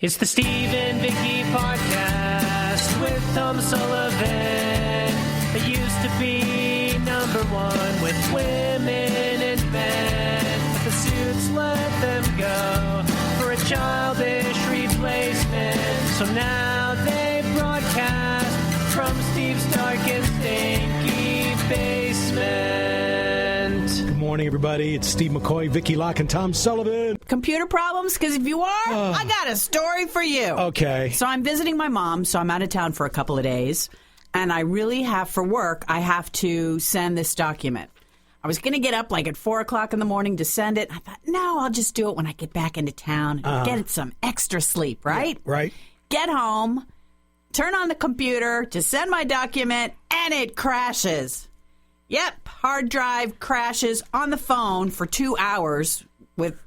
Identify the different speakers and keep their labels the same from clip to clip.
Speaker 1: It's the Steve and Vikki podcast with Tom Sullivan. It used to be number one with women and men, but the suits let them go for a childish replacement. So now they broadcast from Steve's dark and stinky basement.
Speaker 2: Good morning, everybody. It's Steve McCoy, Vikki Locke, and Tom Sullivan.
Speaker 3: Computer problems? Because if you are, I got a story for you.
Speaker 2: Okay.
Speaker 3: So I'm visiting my mom, so I'm out of town for a couple of days. And I really have, for work, I have to send this document. I was going to get up like at 4 o'clock in the morning to send it. I thought, no, I'll just do it when I get back into town and get some extra sleep, right?
Speaker 2: Yeah, right.
Speaker 3: Get home, turn on the computer to send my document, and it crashes. Yep, hard drive crashes on the phone for 2 hours with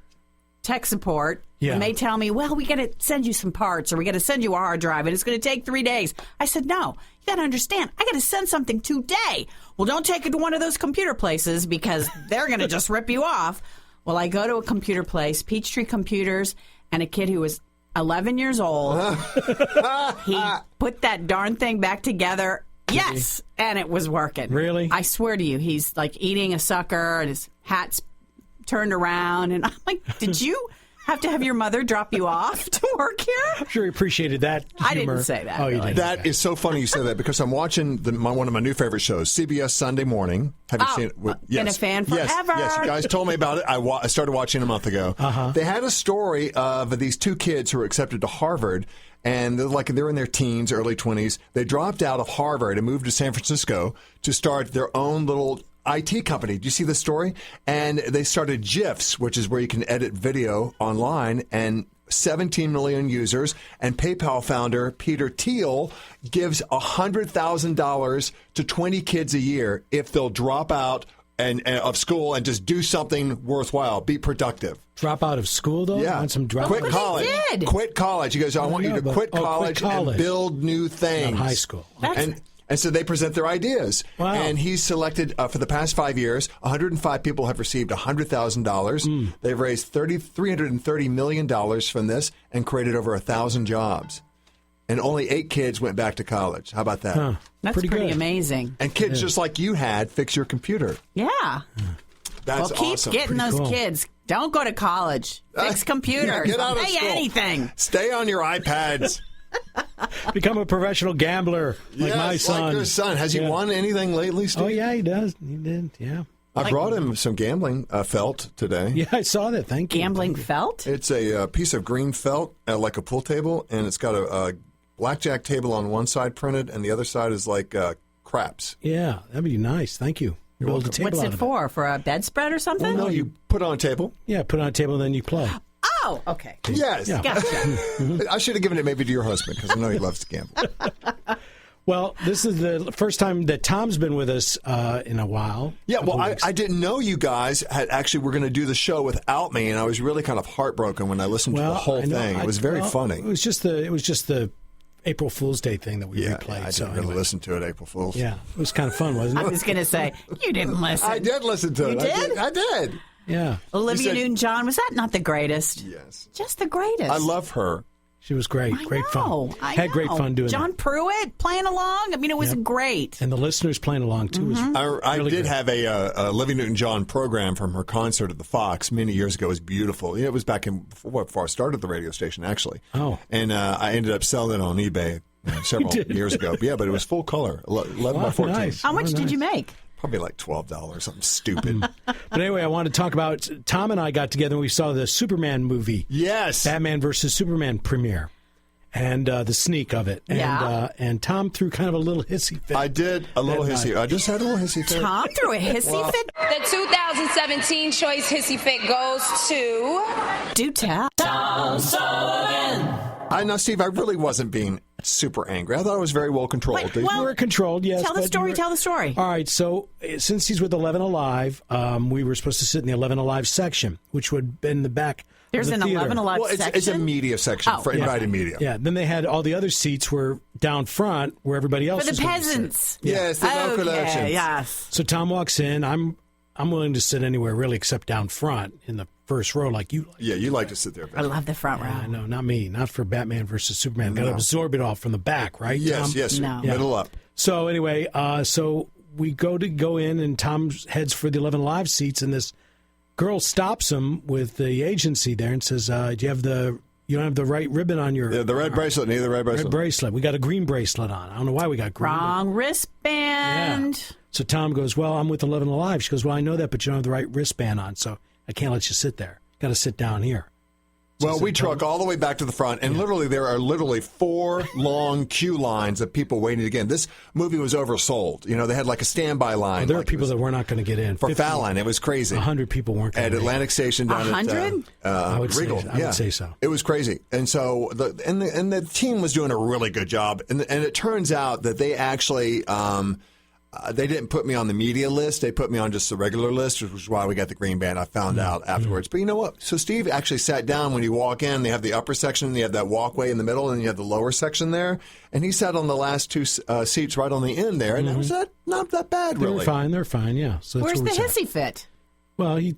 Speaker 3: tech support.
Speaker 2: Yeah.
Speaker 3: And they tell me, well, we got to send you some parts or we got to send you a hard drive and it's going to take 3 days. I said, no, you got to understand, I got to send something today. Well, don't take it to one of those computer places because they're going to just rip you off. Well, I go to a computer place, Peachtree Computers, and a kid who was 11 years old. He put that darn thing back together. Yes, and it was working.
Speaker 2: Really?
Speaker 3: I swear to you, he's like eating a sucker and his hat's turned around. And I'm like, did you have to have your mother drop you off to work here?
Speaker 2: I'm sure he appreciated that humor.
Speaker 3: I didn't say that.
Speaker 2: Oh, you
Speaker 3: really.
Speaker 2: did.
Speaker 4: That is so funny you say that because I'm watching one of my new favorite shows, CBS Sunday Morning. Have you seen it?
Speaker 3: Been a fan forever.
Speaker 4: Yes, you guys told me about it. I started watching a month ago. They had a story of these two kids who were accepted to Harvard. And they're in their teens, early 20s. They dropped out of Harvard and moved to San Francisco to start their own little IT company. Do you see the story? And they started GIFs, which is where you can edit video online, and 17 million users. And PayPal founder Peter Thiel gives $100,000 to 20 kids a year if they'll drop out of school and just do something worthwhile, be productive.
Speaker 2: Drop out of school, though?
Speaker 4: Yeah.
Speaker 2: Want some drop
Speaker 4: Quit
Speaker 2: out?
Speaker 4: college. Quit college. He goes, I want you to quit college and build new things.
Speaker 2: Not high school.
Speaker 4: And so they present their ideas.
Speaker 2: Wow.
Speaker 4: And he's selected, for the past 5 years, 105 people have received $100,000. They've raised $330 million from this and created over 1,000 jobs. And only 8 kids went back to college. How about that?
Speaker 2: Huh.
Speaker 3: That's pretty
Speaker 2: good.
Speaker 3: Amazing.
Speaker 4: And kids just like you had fix your computer.
Speaker 3: Yeah.
Speaker 4: That's
Speaker 3: keep
Speaker 4: awesome.
Speaker 3: getting
Speaker 2: Pretty
Speaker 3: those
Speaker 2: cool.
Speaker 3: kids. Don't go to college. Fix computers.
Speaker 4: Yeah, get out of
Speaker 3: Pay
Speaker 4: school.
Speaker 3: anything.
Speaker 4: Stay on your iPads.
Speaker 2: Become a professional gambler like my son.
Speaker 4: Like your son. Has he won anything lately, Steve?
Speaker 2: Oh, yeah, he does. He did, yeah.
Speaker 4: I brought him some gambling felt today.
Speaker 2: Yeah, I saw that. Thank you.
Speaker 3: Gambling felt?
Speaker 4: It's a piece of green felt, like a pool table, and it's got a blackjack table on one side printed, and the other side is like craps.
Speaker 2: Yeah, that'd be nice. Thank you. Build a table
Speaker 3: What's
Speaker 2: out
Speaker 3: it
Speaker 2: of
Speaker 3: for? For a bedspread or something?
Speaker 4: No, you put it on a table.
Speaker 2: Yeah, put it on a table and then you play.
Speaker 3: Oh, okay.
Speaker 4: Yes.
Speaker 2: Yeah.
Speaker 3: Gotcha.
Speaker 4: I should have given it maybe to your husband because I know he loves to gamble.
Speaker 2: Well, this is the first time that Tom's been with us in a while.
Speaker 4: Yeah, well, I didn't know you guys were going to do the show without me, and I was really kind of heartbroken when I listened to the whole thing. It was very funny.
Speaker 2: It was just the April Fool's Day thing that we replayed.
Speaker 4: I didn't really listen to it, April Fool's.
Speaker 2: Yeah, it was kind of fun, wasn't it?
Speaker 3: I was going to say, you didn't listen.
Speaker 4: I did listen to it.
Speaker 3: You did?
Speaker 4: I did.
Speaker 2: Yeah.
Speaker 3: Olivia Newton-John, was that not the greatest?
Speaker 4: Yes.
Speaker 3: Just the greatest.
Speaker 4: I love her.
Speaker 2: She was great. Great fun. Had great fun doing
Speaker 3: John
Speaker 2: that.
Speaker 3: Pruitt playing along. I mean, it was great.
Speaker 2: And the listeners playing along, too. Was
Speaker 4: I
Speaker 2: really
Speaker 4: did
Speaker 2: good.
Speaker 4: have a Olivia Newton-John program from her concert at the Fox many years ago. It was beautiful. It was back before I started the radio station, actually.
Speaker 2: Oh.
Speaker 4: And I ended up selling it on eBay several years ago. But yeah, but it was full color, 11 by 14.
Speaker 2: Nice.
Speaker 3: How much did you make?
Speaker 4: Probably like $12, something stupid.
Speaker 2: But anyway, I wanted to talk about, Tom and I got together and we saw the Superman movie.
Speaker 4: Yes.
Speaker 2: Batman versus Superman premiere. And the sneak of it. And Tom threw kind of a little hissy fit.
Speaker 4: I did a little hissy. I just had a little hissy fit.
Speaker 3: Tom threw a hissy fit?
Speaker 5: The 2017 Choice Hissy Fit goes to...
Speaker 3: Do tell.
Speaker 1: Tom Sullivan.
Speaker 4: Now, Steve, I really wasn't being super angry. I thought I was very well controlled.
Speaker 3: Wait, well,
Speaker 2: You were controlled, yes.
Speaker 3: Tell the story, tell the story.
Speaker 2: All right, so since he's with 11 Alive, we were supposed to sit in the 11 Alive section, which would have been in the back
Speaker 3: There's
Speaker 2: of
Speaker 3: an
Speaker 2: the theater.
Speaker 3: 11 Alive
Speaker 4: Well,
Speaker 3: section?
Speaker 4: it's a media section for invited media.
Speaker 2: Yeah, then they had all the other seats were down front where everybody else
Speaker 3: For
Speaker 2: was
Speaker 3: the
Speaker 2: going to sit.
Speaker 3: peasants.
Speaker 4: Yes, the local elections.
Speaker 3: Yes.
Speaker 2: So Tom walks in. I'm willing to sit anywhere really except down front in the first row like you like.
Speaker 4: Yeah, you like to sit there.
Speaker 3: I love the front row.
Speaker 2: Yeah, no, not me. Not for Batman versus Superman. Got to absorb it all from the back, right?
Speaker 4: Yes,
Speaker 2: Tom?
Speaker 4: yes.
Speaker 3: No.
Speaker 4: Middle up.
Speaker 2: So anyway, so we go in, and Tom heads for the 11 Alive seats, and this girl stops him with the agency there and says, "Do you have you don't have the right ribbon on your
Speaker 4: the red bracelet? Need the red bracelet?
Speaker 2: red bracelet? We got a green bracelet on. I don't know why we got green.
Speaker 3: Wrong wristband.
Speaker 2: Yeah. So Tom goes, "Well, I'm with 11 Alive." She goes, "Well, I know that, but you don't have the right wristband on, so I can't let you sit there. Got to sit down here."
Speaker 4: Well, we truck all the way back to the front, and literally there are 4 long queue lines of people waiting to get in. This movie was oversold. You know, they had like a standby line.
Speaker 2: There are people that were not going to get in.
Speaker 4: For Fallon, it was crazy.
Speaker 2: 100 people weren't going
Speaker 4: at Atlantic Station down
Speaker 3: 100?
Speaker 4: at
Speaker 2: I would
Speaker 4: Regal.
Speaker 2: say so.
Speaker 4: It was crazy, and so the team was doing a really good job. And it turns out that they actually. They didn't put me on the media list. They put me on just the regular list, which is why we got the green band. I found out afterwards. But you know what? So Steve actually sat down when you walk in. They have the upper section. They have that walkway in the middle, and you have the lower section there. And he sat on the last 2 seats right on the end there. And that was not that bad, really.
Speaker 2: They're fine. They're fine, yeah. So that's
Speaker 3: Where's the
Speaker 2: where
Speaker 3: hissy fit?
Speaker 2: Well, he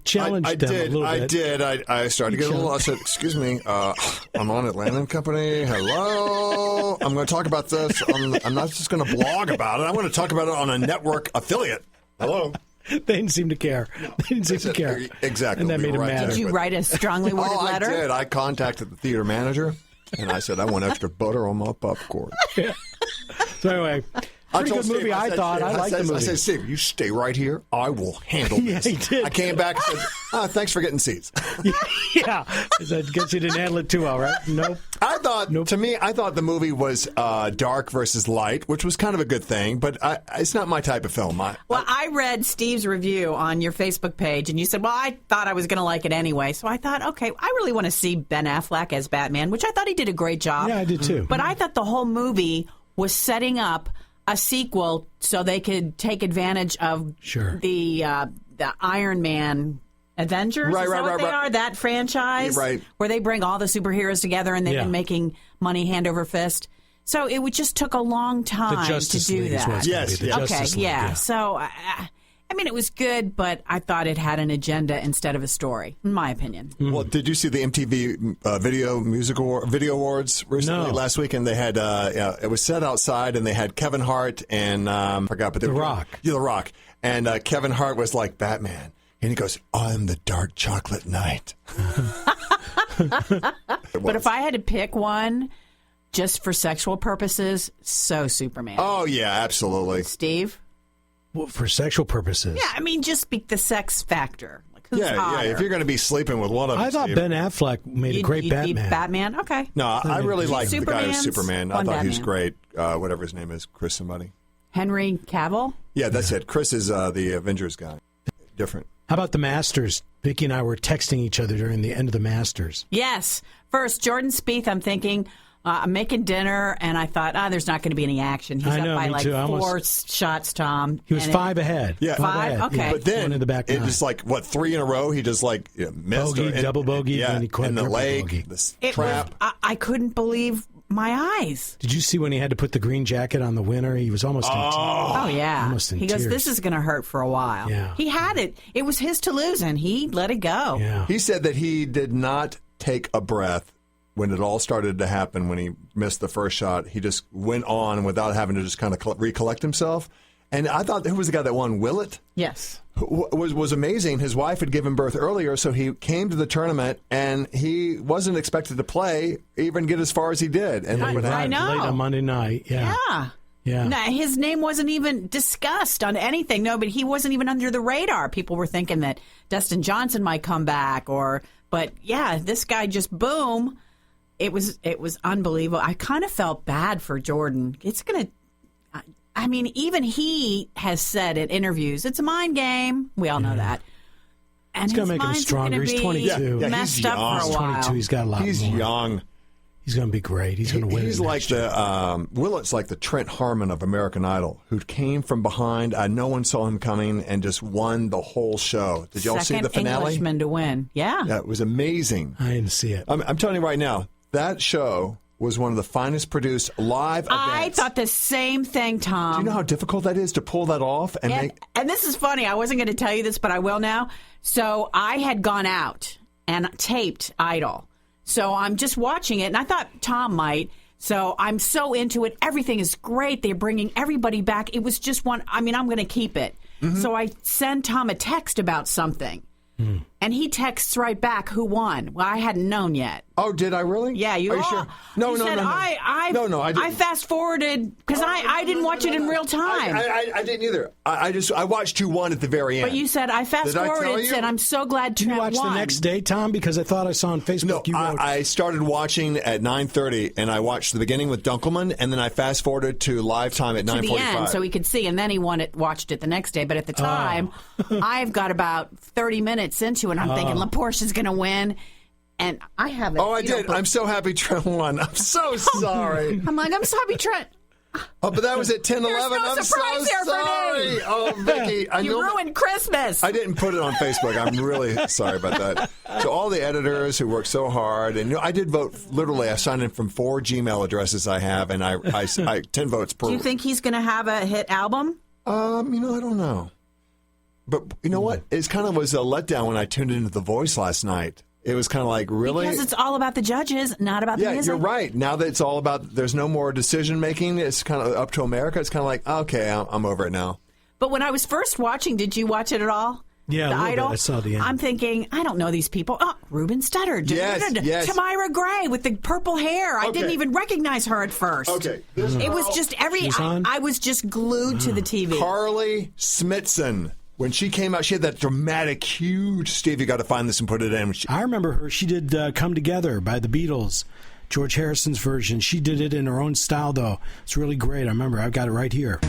Speaker 2: challenged them a little bit.
Speaker 4: I did. I started to get a little. I said, "Excuse me, I'm on Atlanta and Company. Hello, I'm going to talk about this. I'm not just going to blog about it. I'm going to talk about it on a network affiliate. Hello."
Speaker 2: They didn't seem to care. They didn't seem to care.
Speaker 4: Exactly.
Speaker 2: And that made it matter.
Speaker 3: Did you write a strongly worded letter?
Speaker 4: I did. I contacted the theater manager, and I said, "I want extra butter on my popcorn."
Speaker 2: Yeah. So anyway, pretty good movie, I thought. I liked the movie.
Speaker 4: I said, "Steve, you stay right here. I will handle this."
Speaker 2: Yeah, he did.
Speaker 4: I came back and said, "Thanks for getting seats."
Speaker 2: Yeah. I guess you didn't handle it too well, right? Nope.
Speaker 4: To me, I thought the movie was dark versus light, which was kind of a good thing, but it's not my type of film.
Speaker 3: I read Steve's review on your Facebook page, and you said, well, I thought I was going to like it anyway. So I thought, okay, I really want to see Ben Affleck as Batman, which I thought he did a great job.
Speaker 2: Yeah, I did too.
Speaker 3: But I thought the whole movie was setting up a sequel so they could take advantage of the Iron Man Avengers,
Speaker 4: right,
Speaker 3: is that what they
Speaker 4: right.
Speaker 3: are? That franchise,
Speaker 4: right?
Speaker 3: Where they bring all the superheroes together and they've been making money hand over fist. So it just took a long time to do that.
Speaker 4: Yes.
Speaker 3: Yeah. So I mean, it was good, but I thought it had an agenda instead of a story, in my opinion.
Speaker 4: Well, did you see the MTV Video Awards recently?
Speaker 2: No.
Speaker 4: Last weekend they had it was set outside, and they had Kevin Hart and I forgot, but
Speaker 2: The Rock.
Speaker 4: Yeah, The Rock, and Kevin Hart was like Batman. And he goes, "I'm the dark chocolate knight."
Speaker 3: But if I had to pick one just for sexual purposes, so Superman.
Speaker 4: Oh, yeah, absolutely.
Speaker 3: Steve?
Speaker 2: Well, for sexual purposes.
Speaker 3: Yeah, I mean, just the sex factor. Like, who's hotter?
Speaker 4: If you're going to be sleeping with one of them.
Speaker 2: I thought Ben Affleck made a great
Speaker 3: You'd be
Speaker 2: Batman.
Speaker 3: Batman? Okay.
Speaker 4: No, I really liked the guy who's
Speaker 3: Superman's
Speaker 4: Superman. I
Speaker 3: one
Speaker 4: thought he was
Speaker 3: Batman.
Speaker 4: great. Whatever his name is, Chris somebody.
Speaker 3: Henry Cavill?
Speaker 4: Yeah, that's it. Chris is the Avengers guy. Different.
Speaker 2: How about the Masters? Vicki and I were texting each other during the end of the Masters.
Speaker 3: Yes. First, Jordan Spieth, I'm thinking, I'm making dinner, and I thought, there's not going to be any action. He's
Speaker 2: I know,
Speaker 3: up by
Speaker 2: me too.
Speaker 3: 4 shots, Tom.
Speaker 2: He was 5 ahead.
Speaker 4: Yeah.
Speaker 3: 5?
Speaker 2: ahead.
Speaker 3: Okay.
Speaker 2: Yeah.
Speaker 4: But then
Speaker 2: One in the back
Speaker 4: it
Speaker 2: nine.
Speaker 4: just 3 in a row. He just missed.
Speaker 2: Bogey, double bogey,
Speaker 4: yeah,
Speaker 2: and he
Speaker 4: in the
Speaker 2: quadruple
Speaker 4: leg,
Speaker 2: bogey.
Speaker 4: the trap.
Speaker 3: I couldn't believe my eyes.
Speaker 2: Did you see when he had to put the green jacket on the winner? He was almost in tears.
Speaker 3: Oh, yeah.
Speaker 2: Almost in
Speaker 3: he goes,
Speaker 2: tears.
Speaker 3: this is going to hurt for a while.
Speaker 2: Yeah.
Speaker 3: He had it. It was his to lose, and he let it go.
Speaker 2: Yeah.
Speaker 4: He said that he did not take a breath when it all started to happen, when he missed the first shot. He just went on without having to just kind of recollect himself. And I thought, who was the guy that won? Willett?
Speaker 3: Yes.
Speaker 4: Was amazing. His wife had given birth earlier, so he came to the tournament, and he wasn't expected to play, even get as far as he did. And look what
Speaker 3: I
Speaker 4: happened.
Speaker 3: know.
Speaker 2: Late on Monday night. Yeah.
Speaker 3: Yeah.
Speaker 2: Yeah.
Speaker 3: No, his name wasn't even discussed on anything. No, but he wasn't even under the radar. People were thinking that Dustin Johnson might come back, but yeah, this guy just boom. It was unbelievable. I kind of felt bad for Jordan. I mean, even he has said in interviews, it's a mind game. We all know that. And
Speaker 2: It's going to make him stronger. He's 22.
Speaker 4: Yeah,
Speaker 3: messed
Speaker 4: he's
Speaker 3: up
Speaker 4: young.
Speaker 3: for a
Speaker 2: He's
Speaker 3: while.
Speaker 2: 22. He's got a lot
Speaker 4: He's
Speaker 2: more.
Speaker 4: young.
Speaker 2: He's going to be great. He's going to win.
Speaker 4: He's
Speaker 2: it
Speaker 4: like
Speaker 2: next year.
Speaker 4: the Willett's like the Trent Harmon of American Idol, who came from behind. No one saw him coming and just won the whole show. Did y'all see the
Speaker 3: Second
Speaker 4: finale?
Speaker 3: Englishman to win. Yeah.
Speaker 4: Yeah, it was amazing.
Speaker 2: I didn't see it.
Speaker 4: I'm telling you right now, that show was one of the finest produced live events.
Speaker 3: I thought the same thing, Tom.
Speaker 4: Do you know how difficult that is to pull that off?
Speaker 3: And this is funny. I wasn't going to tell you this, but I will now. So I had gone out and taped Idol. So I'm just watching it, and I thought Tom might. So I'm so into it. Everything is great. They're bringing everybody back. It was just one. I mean, I'm going to keep it. Mm-hmm. So I send Tom a text about something. And he texts right back, who won? Well, I hadn't known yet.
Speaker 4: Oh, did I really?
Speaker 3: Yeah, you
Speaker 4: are. You sure? No.
Speaker 3: I didn't. I fast forwarded because I didn't watch it in real time.
Speaker 4: I didn't either. I watched who won at the very end.
Speaker 3: But you said I fast forwarded and said I'm so glad Trent won.
Speaker 2: Did you watch the next day, Tom? Because I thought I saw on Facebook you wrote.
Speaker 4: I started watching at 9:30, and I watched the beginning with Dunkelman, and then I fast forwarded to live time at 9:45.
Speaker 3: To the end, so he could see, and then he watched it the next day. But at the time, I've got about 30 minutes into it, and I'm thinking LaPortia's going to win. And I haven't.
Speaker 4: Oh, I did. I'm so happy Trent won. I'm so sorry.
Speaker 3: I'm so happy Trent.
Speaker 4: Oh, but that was at 10:11.
Speaker 3: No
Speaker 4: I'm so sorry. Oh, Vikki,
Speaker 3: you ruined Christmas.
Speaker 4: I didn't put it on Facebook. I'm really sorry about that. So all the editors who worked so hard, and I did vote. Literally, I signed in from 4 Gmail addresses I have, and I 10 votes per.
Speaker 3: Do you think he's going to have a hit album?
Speaker 4: I don't know. But you know what? It kind of was a letdown when I tuned into The Voice last night. It was kind of like, really?
Speaker 3: Because it's all about the judges, not about the music.
Speaker 4: Yeah, you're right. Now that it's all about, there's no more decision making. It's kind of up to America. It's kind of like, okay, I'm over it now.
Speaker 3: But when I was first watching, did you watch it at all?
Speaker 2: Yeah,
Speaker 3: the Idol.
Speaker 2: I saw the end.
Speaker 3: I'm thinking, I don't know these people. Oh, Ruben Studdard.
Speaker 4: Yes.
Speaker 3: Tamira Gray with the purple hair. I didn't even recognize her at first.
Speaker 4: Okay.
Speaker 3: It was just I was just glued to the TV.
Speaker 4: Carly Smithson. When she came out, she had that dramatic, huge, Steve, you got to find this and put it in.
Speaker 2: I remember her. She did Come Together by the Beatles, George Harrison's version. She did it in her own style, though. It's really great. I remember. I've got it right here.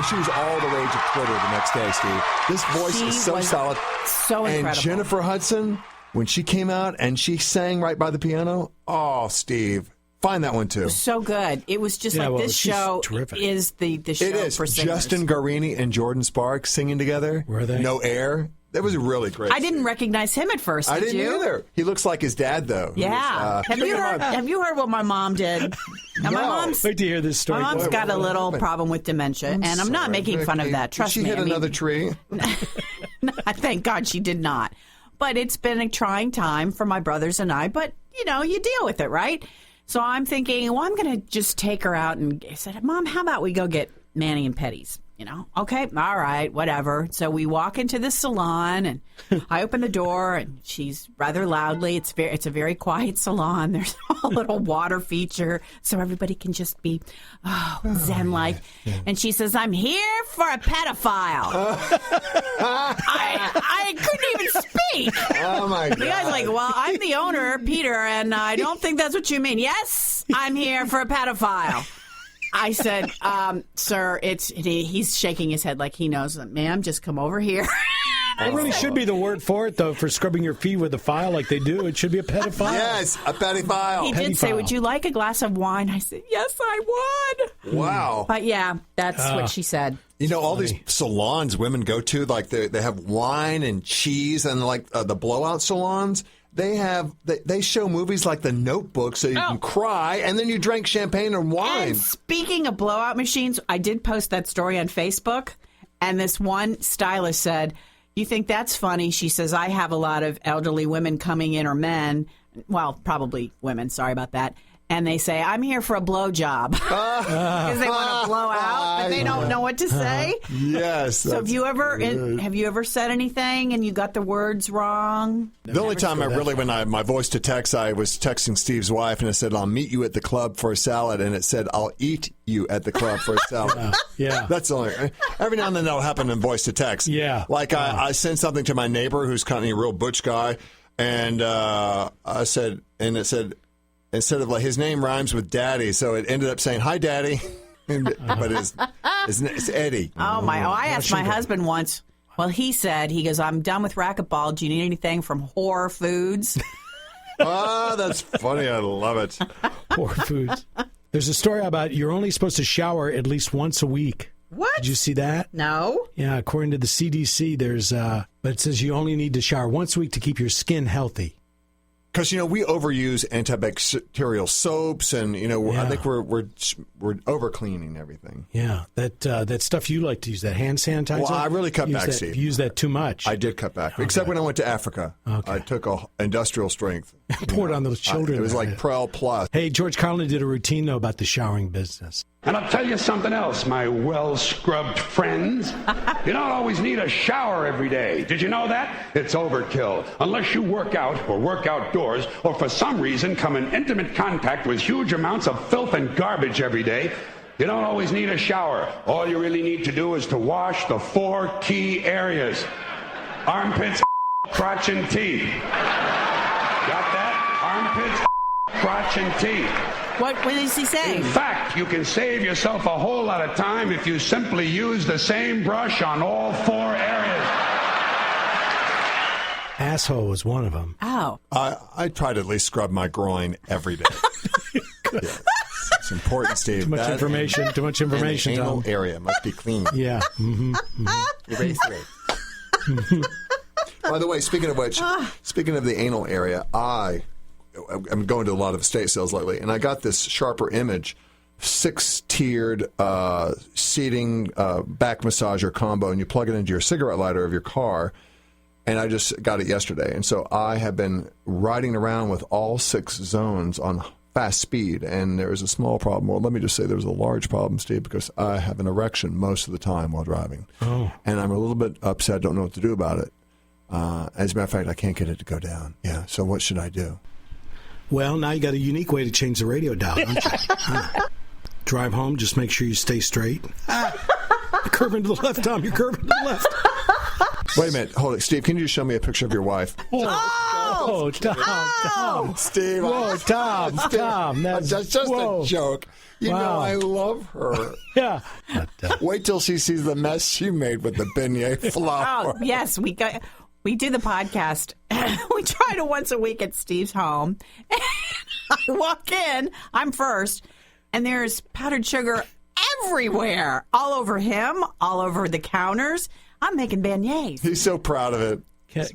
Speaker 4: She was all the rage of Twitter the next day, Steve. This voice is so solid.
Speaker 3: So incredible.
Speaker 4: And Jennifer Hudson, when she came out and she sang right by the piano, oh, Steve, find that one too.
Speaker 3: So good. It was just this show terrific. Is the show
Speaker 4: it is.
Speaker 3: For singers.
Speaker 4: Justin Guarini and Jordan Sparks singing together.
Speaker 2: Were they?
Speaker 4: No Air. That was really great.
Speaker 3: I didn't recognize him at first.
Speaker 4: I didn't
Speaker 3: you?
Speaker 4: either. He looks like his dad, though.
Speaker 3: Yeah. Have you heard what my mom did? Now,
Speaker 4: no.
Speaker 2: Wait to hear this story.
Speaker 3: My mom's got a little problem with dementia, and I'm not making fun of that. Trust me.
Speaker 4: Did she hit another tree?
Speaker 3: Thank God she did not. But it's been a trying time for my brothers and I. But, you deal with it, right? So I'm thinking, well, I'm going to just take her out. And I said, Mom, how about we go get Manny and Petty's? Okay, all right, whatever. So we walk into the salon, and I open the door, and she's rather loudly. It's a very quiet salon. There's a little water feature, so everybody can just be zen-like. Yeah. And she says, "I'm here for a pedophile." I couldn't even speak.
Speaker 4: Oh my God!
Speaker 3: The guy's like, "Well, I'm the owner, Peter, and I don't think that's what you mean." "Yes, I'm here for a pedophile." I said, "Sir, he's shaking his head like he knows. Ma'am, just come over here."
Speaker 2: It really should be the word for it, though, for scrubbing your feet with a file like they do. It should be a pedophile.
Speaker 4: Yes, a pedophile.
Speaker 3: He did say, "Would you like a glass of wine?" I said, "Yes, I would."
Speaker 4: Wow.
Speaker 3: But yeah, that's what she said.
Speaker 4: All these salons women go to, like they have wine and cheese, and like the blowout salons. They show movies like The Notebook so you can cry, and then you drink champagne and wine.
Speaker 3: And speaking of blowout machines, I did post that story on Facebook, And this one stylist said, "You think that's funny?" She says, "I have a lot of elderly women coming in, or men. Well, probably women. Sorry about that. And they say, I'm here for a blowjob." Because they want to blow out, but they don't know what to say.
Speaker 4: Yes.
Speaker 3: So have you ever said anything and you got the words wrong?
Speaker 4: The only time when my voice to text, I was texting Steve's wife and it said, "I'll meet you at the club for a salad," and it said, "I'll eat you at the club for a salad."
Speaker 2: Yeah.
Speaker 4: That's the only. Every now and then that'll happen in voice to text.
Speaker 2: Yeah.
Speaker 4: Like I sent something to my neighbor who's kind of a real butch guy, and it said, instead of like his name rhymes with Daddy, so it ended up saying, "Hi, Daddy," but it's Eddie.
Speaker 3: I asked my husband once. Well, he goes, "I'm done with racquetball. Do you need anything from Whore Foods?"
Speaker 4: That's funny. I love it.
Speaker 2: Whore Foods. There's a story about you're only supposed to shower at least once a week.
Speaker 3: What?
Speaker 2: Did you see that?
Speaker 3: No.
Speaker 2: Yeah, according to the CDC, but it says you only need to shower once a week to keep your skin healthy.
Speaker 4: Because we overuse antibacterial soaps, and I think we're over cleaning everything.
Speaker 2: Yeah, that stuff you like to use, that hand sanitizer.
Speaker 4: Well, I really cut back, Steve.
Speaker 2: You use that too much.
Speaker 4: I did cut back, except when I went to Africa.
Speaker 2: Okay.
Speaker 4: I took industrial strength.
Speaker 2: Poured on those children.
Speaker 4: It was like Prel Plus.
Speaker 2: Hey, George Carlin did a routine though about the showering business.
Speaker 6: And I'll tell you something else, my well-scrubbed friends. You don't always need a shower every day. Did you know that? It's overkill. Unless you work out or work outdoors, or for some reason come in intimate contact with huge amounts of filth and garbage every day, you don't always need a shower. All you really need to do is to wash the 4 key areas: armpits, crotch, and teeth. Got that? Armpits, crotch, and teeth.
Speaker 3: What is he saying?
Speaker 6: In fact, you can save yourself a whole lot of time if you simply use the same brush on all 4 areas.
Speaker 2: Asshole was one of them.
Speaker 3: Oh.
Speaker 4: I try to at least scrub my groin every day. Yeah. It's important, Steve.
Speaker 2: Too much information. Too much information.
Speaker 4: The anal
Speaker 2: Tom.
Speaker 4: area must be clean.
Speaker 2: Yeah. Mm-hmm.
Speaker 4: Erase it. By the way, speaking of which, speaking of the anal area, I'm going to a lot of estate sales lately, and I got this sharper image, 6-tiered seating back massager combo, and you plug it into your cigarette lighter of your car, and I just got it yesterday. And so I have been riding around with all 6 zones on fast speed, and there is a small problem. Well, let me just say there was a large problem, Steve, because I have an erection most of the time while driving. Oh. And I'm a little bit upset, don't know what to do about it. As a matter of fact, I can't get it to go down. Yeah, so what should I do?
Speaker 2: Well, now you got a unique way to change the radio dial, don't you? Drive home, just make sure you stay straight. You're curving to the left, Tom. You're curving to the left.
Speaker 4: Wait a minute. Hold it. Steve, can you just show me a picture of your wife?
Speaker 2: Oh, Tom.
Speaker 4: Steve.
Speaker 2: Whoa, Tom. Tom.
Speaker 4: That's just a joke. You know I love her.
Speaker 2: Yeah.
Speaker 3: Wait
Speaker 4: till she sees the mess she made with the beignet flour.
Speaker 3: Oh, yes. We do the podcast. We try to once a week at Steve's home. And I walk in. I'm first. And there's powdered sugar everywhere. All over him. All over the counters. I'm making beignets.
Speaker 4: He's so proud of it.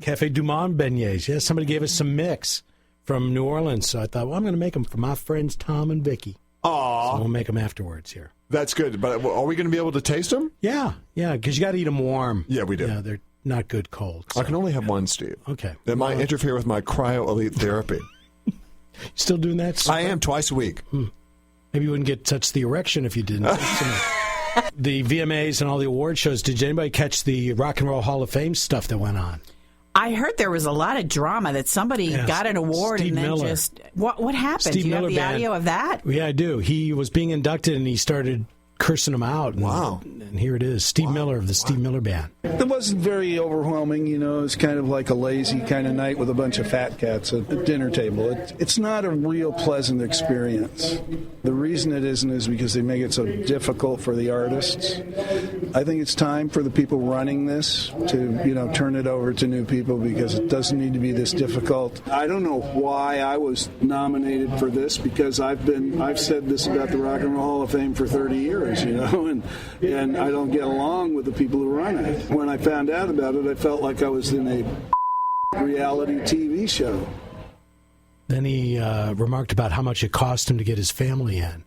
Speaker 2: Cafe Du Monde beignets. Yeah, somebody gave us some mix from New Orleans. So I thought, well, I'm going to make them for my friends Tom and Vikki.
Speaker 4: Aw.
Speaker 2: So we'll make them afterwards here.
Speaker 4: That's good. But are we going to be able to taste them?
Speaker 2: Yeah, because you got to eat them warm.
Speaker 4: Yeah, we do.
Speaker 2: Yeah, they're not good cold. So.
Speaker 4: I can only have one, Steve.
Speaker 2: Okay.
Speaker 4: That might interfere with my cryo-elite therapy.
Speaker 2: Still doing that?
Speaker 4: I am twice a week.
Speaker 2: Maybe you wouldn't get such the erection if you didn't. The VMAs and all the award shows, did anybody catch the Rock and Roll Hall of Fame stuff that went on?
Speaker 3: I heard there was a lot of drama that somebody got an award
Speaker 2: Steve
Speaker 3: and then
Speaker 2: Miller.
Speaker 3: just... What happened?
Speaker 2: Steve
Speaker 3: Do you
Speaker 2: Miller
Speaker 3: have the
Speaker 2: Band.
Speaker 3: audio of that?
Speaker 2: Yeah, I do. He was being inducted and he started cursing them out. And,
Speaker 4: wow.
Speaker 2: And here it is, Steve Miller of the Steve Miller Band.
Speaker 7: It wasn't very overwhelming, you know. It's kind of like a lazy kind of night with a bunch of fat cats at the dinner table. It's not a real pleasant experience. The reason it isn't is because they make it so difficult for the artists. I think it's time for the people running this to, turn it over to new people because it doesn't need to be this difficult. I don't know why I was nominated for this because I've said this about the Rock and Roll Hall of Fame for 30 years. And I don't get along with the people who run it. When I found out about it, I felt like I was in a reality TV show.
Speaker 2: Then he remarked about how much it cost him to get his family in.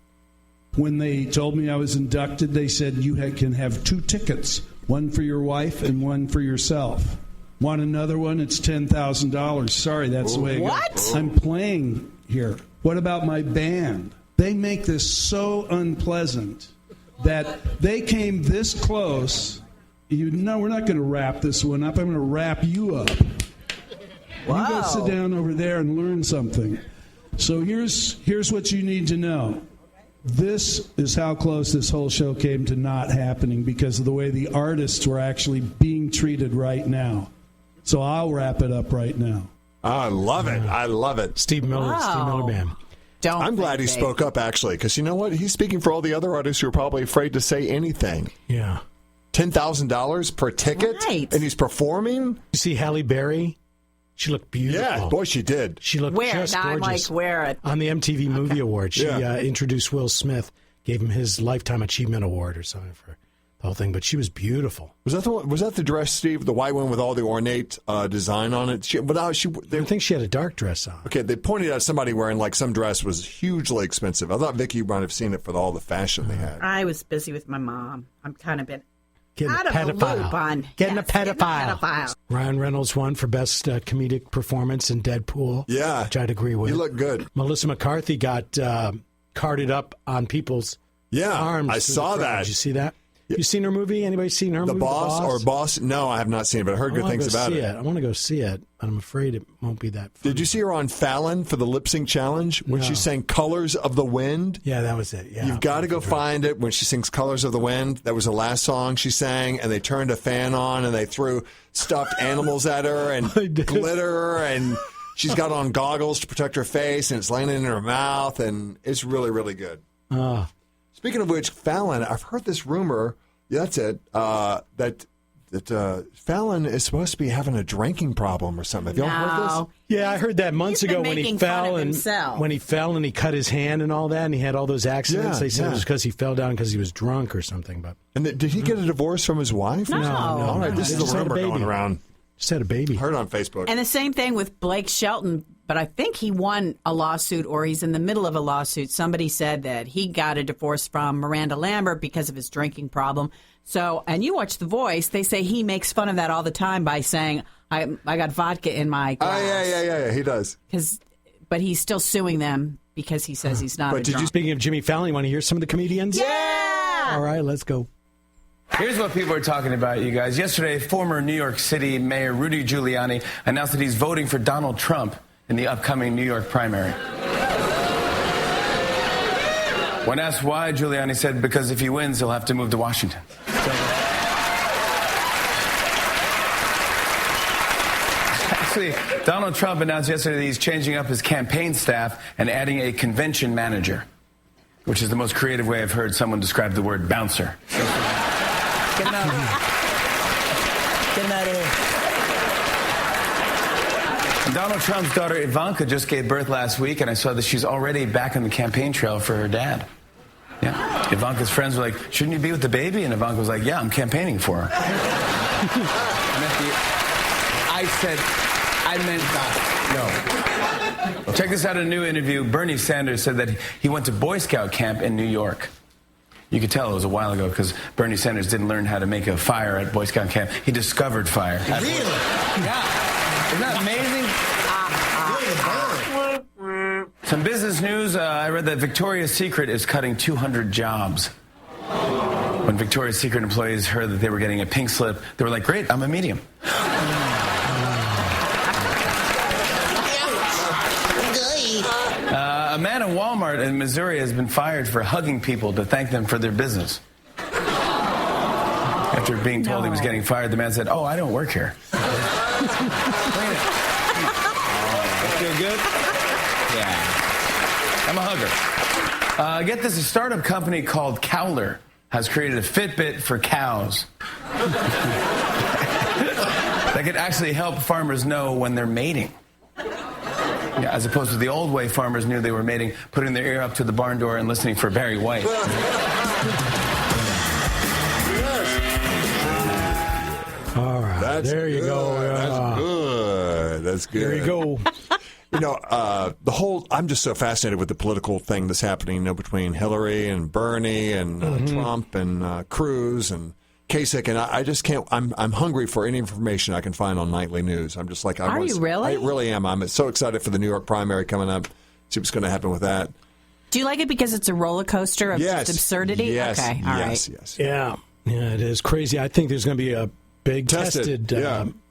Speaker 8: When they told me I was inducted, they said you can have 2 tickets
Speaker 7: One for your wife and one for yourself. Want another one? It's $10,000. Sorry, that's the way it goes. I'm playing here. What about my band? They make this so unpleasant that they came this close. We're not going to wrap this one up. I'm going to wrap you up. Wow. You go sit down over there and learn something. So here's what you need to know. This is how close this whole show came to not happening because of the way the artists were actually being treated right now. So I'll wrap it up right now.
Speaker 4: I love it. I love it.
Speaker 2: Steve Miller, Steve Miller Band.
Speaker 4: I'm glad he spoke up, actually, because you know what? He's speaking for all the other artists who are probably afraid to say anything.
Speaker 2: Yeah.
Speaker 4: $10,000 per ticket?
Speaker 3: Right.
Speaker 4: And he's performing?
Speaker 2: You see Halle Berry? She looked beautiful.
Speaker 4: Yeah, boy, she did.
Speaker 2: She looked just
Speaker 3: now
Speaker 2: gorgeous.
Speaker 3: I'm like, where?
Speaker 2: On the MTV Movie Awards, she introduced Will Smith, gave him his Lifetime Achievement Award or something for the whole thing. But she was beautiful.
Speaker 4: Was that the dress, Steve? The white one with all the ornate design on it?
Speaker 2: I think she had a dark dress on.
Speaker 4: Okay, they pointed out somebody wearing like some dress was hugely expensive. I thought Vikki might have seen it for all the fashion they had.
Speaker 3: I was busy with my mom. I'm kind of been
Speaker 2: Getting
Speaker 3: out
Speaker 2: a
Speaker 3: of the
Speaker 2: pedophile.
Speaker 3: loop on
Speaker 2: Getting a pedophile. Ryan Reynolds won for best comedic performance in Deadpool.
Speaker 4: Yeah.
Speaker 2: Which I'd agree with.
Speaker 4: He looked good.
Speaker 2: Melissa McCarthy got carted up on people's arms.
Speaker 4: I saw that.
Speaker 2: Did you see that? You seen her movie? Anybody seen her movie?
Speaker 4: The Boss? No, I have not seen it, but I heard good things about it.
Speaker 2: I want to go see it, but I'm afraid it won't be that fun.
Speaker 4: Did you see her on Fallon for the lip sync challenge when she sang Colors of the Wind?
Speaker 2: Yeah, that was it. Yeah,
Speaker 4: You've got to go find it when she sings Colors of the Wind. That was the last song she sang, and they turned a fan on and they threw stuffed animals at her and glitter, and she's got on goggles to protect her face, and it's landing in her mouth, and it's really, really good. Speaking of which, Fallon, I've heard this rumor. Yeah, that's it. That Fallon is supposed to be having a drinking problem or something. Have y'all heard this?
Speaker 2: Yeah, I heard that months ago when he fell and he cut his hand and all that, and he had all those accidents. They said it was because he fell down because he was drunk or something. But
Speaker 4: did he get a divorce from his wife?
Speaker 3: No.
Speaker 4: All right, this is a rumor going around.
Speaker 2: Just had a baby.
Speaker 4: Heard on Facebook.
Speaker 3: And the same thing with Blake Shelton, but I think he won a lawsuit or he's in the middle of a lawsuit. Somebody said that he got a divorce from Miranda Lambert because of his drinking problem. So, and you watch The Voice, they say he makes fun of that all the time by saying, I got vodka in my glass.
Speaker 4: Yeah, he does.
Speaker 3: But he's still suing them because he says he's not a drunk.
Speaker 2: Speaking of Jimmy Fallon, you want to hear some of the comedians?
Speaker 3: Yeah!
Speaker 2: All right, let's go.
Speaker 8: Here's what people are talking about, you guys. Yesterday, former New York City Mayor Rudy Giuliani announced that he's voting for Donald Trump in the upcoming New York primary. When asked why, Giuliani said, because if he wins, he'll have to move to Washington. Actually, Donald Trump announced yesterday that he's changing up his campaign staff and adding a convention manager, which is the most creative way I've heard someone describe the word bouncer. Get him out of here. Get him out of here. Donald Trump's daughter Ivanka just gave birth last week, and I saw that she's already back on the campaign trail for her dad. Yeah. Ivanka's friends were like, shouldn't you be with the baby? And Ivanka was like, yeah, I'm campaigning for her. I meant no. Check this out in a new interview. Bernie Sanders said that he went to Boy Scout camp in New York. You could tell it was a while ago because Bernie Sanders didn't learn how to make a fire at Boy Scout camp. He discovered fire.
Speaker 9: Really?
Speaker 8: Yeah. Isn't that amazing? Some business news. I read that Victoria's Secret is cutting 200 jobs. When Victoria's Secret employees heard that they were getting a pink slip, they were like, great, I'm a medium. A man in Walmart in Missouri has been fired for hugging people to thank them for their business. After being told he was getting fired, the man said, oh, I don't work here. Feel good? Yeah. I'm a hugger. Get this, a startup company called Cowler has created a Fitbit for cows. That could actually help farmers know when they're mating. Yeah, as opposed to the old way farmers knew they were mating, putting their ear up to the barn door and listening for Barry White.
Speaker 2: All right, there you go.
Speaker 4: That's good. That's good.
Speaker 2: There you go.
Speaker 4: You know, I'm just so fascinated with the political thing that's happening, between Hillary and Bernie and Trump and Cruz and Kasich, and I just can't. I'm hungry for any information I can find on nightly news. I'm just like,
Speaker 3: Are you really?
Speaker 4: I really am. I'm so excited for the New York primary coming up. See what's going to happen with that.
Speaker 3: Do you like it because it's a roller coaster of just absurdity?
Speaker 4: Yes.
Speaker 3: Okay. All right.
Speaker 4: Yes.
Speaker 2: Yeah, it is crazy. I think there's going to be a big tested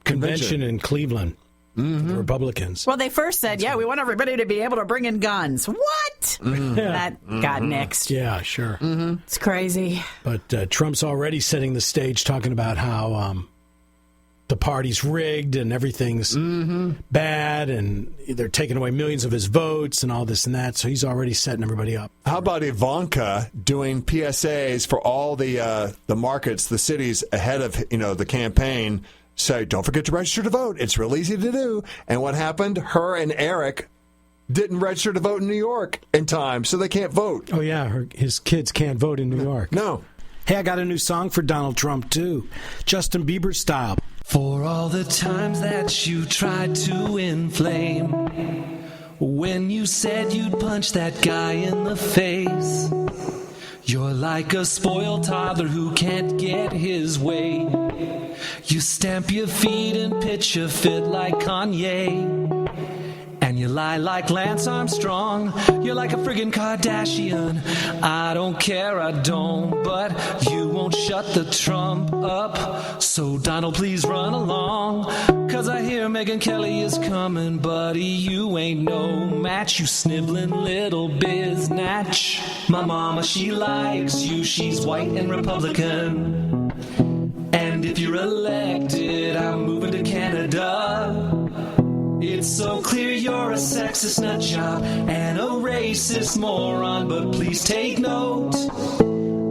Speaker 2: convention in Cleveland. Mm-hmm. The Republicans.
Speaker 3: Well, they first said, we want everybody to be able to bring in guns. What?
Speaker 2: Mm-hmm.
Speaker 3: That got nixed.
Speaker 2: Yeah, sure.
Speaker 3: Mm-hmm. It's crazy.
Speaker 2: But Trump's already setting the stage, talking about how the party's rigged and everything's bad, and they're taking away millions of his votes and all this and that. So he's already setting everybody up.
Speaker 4: How about Ivanka doing PSAs for all the markets, the cities ahead of the campaign? Say, don't forget to register to vote. It's real easy to do. And what happened? Her and Eric didn't register to vote in New York in time, so they can't vote.
Speaker 2: Oh, yeah. His kids can't vote in New York.
Speaker 4: No.
Speaker 2: Hey, I got a new song for Donald Trump, too. Justin Bieber style.
Speaker 1: For all the times that you tried to inflame, when you said you'd punch that guy in the face, you're like a spoiled toddler who can't get his way. You stamp your feet and pitch a fit like Kanye. And you lie like Lance Armstrong. You're like a friggin' Kardashian. I don't care, I don't, but you won't shut the Trump up. So Donald, please run along. Cause I hear Megyn Kelly is coming, buddy. You ain't no match, you sniveling little biznatch. My mama, she likes you. She's white and Republican. And if you're elected, I'm moving to Canada. It's so clear you're a sexist nutjob and a racist moron, but please take note.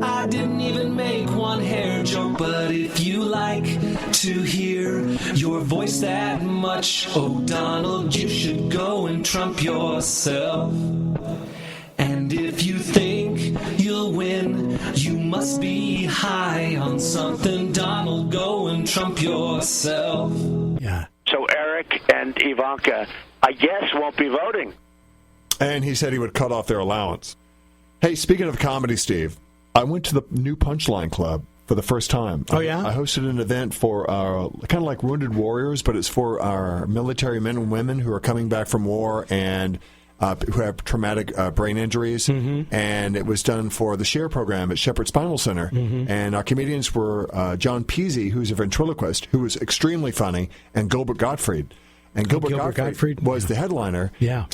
Speaker 1: I didn't even make one hair joke, but if you like to hear your voice that much, oh Donald, you should go and Trump yourself. And if you think you'll win, you must be high on something. Donald, go and Trump yourself.
Speaker 2: Yeah.
Speaker 9: So Eric and Ivanka, I guess, won't be voting.
Speaker 4: And he said he would cut off their allowance. Hey, speaking of comedy, Steve, I went to the new Punchline Club for the first time.
Speaker 2: Oh, yeah?
Speaker 4: I hosted an event for kind of like Wounded Warriors, but it's for our military men and women who are coming back from war and who have traumatic brain injuries. Mm-hmm. And it was done for the SHARE program at Shepherd Spinal Center. Mm-hmm. And our comedians were John Peasy, who's a ventriloquist, who was extremely funny, and Gilbert Godfried. And Gilbert Godfried was the headliner.
Speaker 2: Yeah.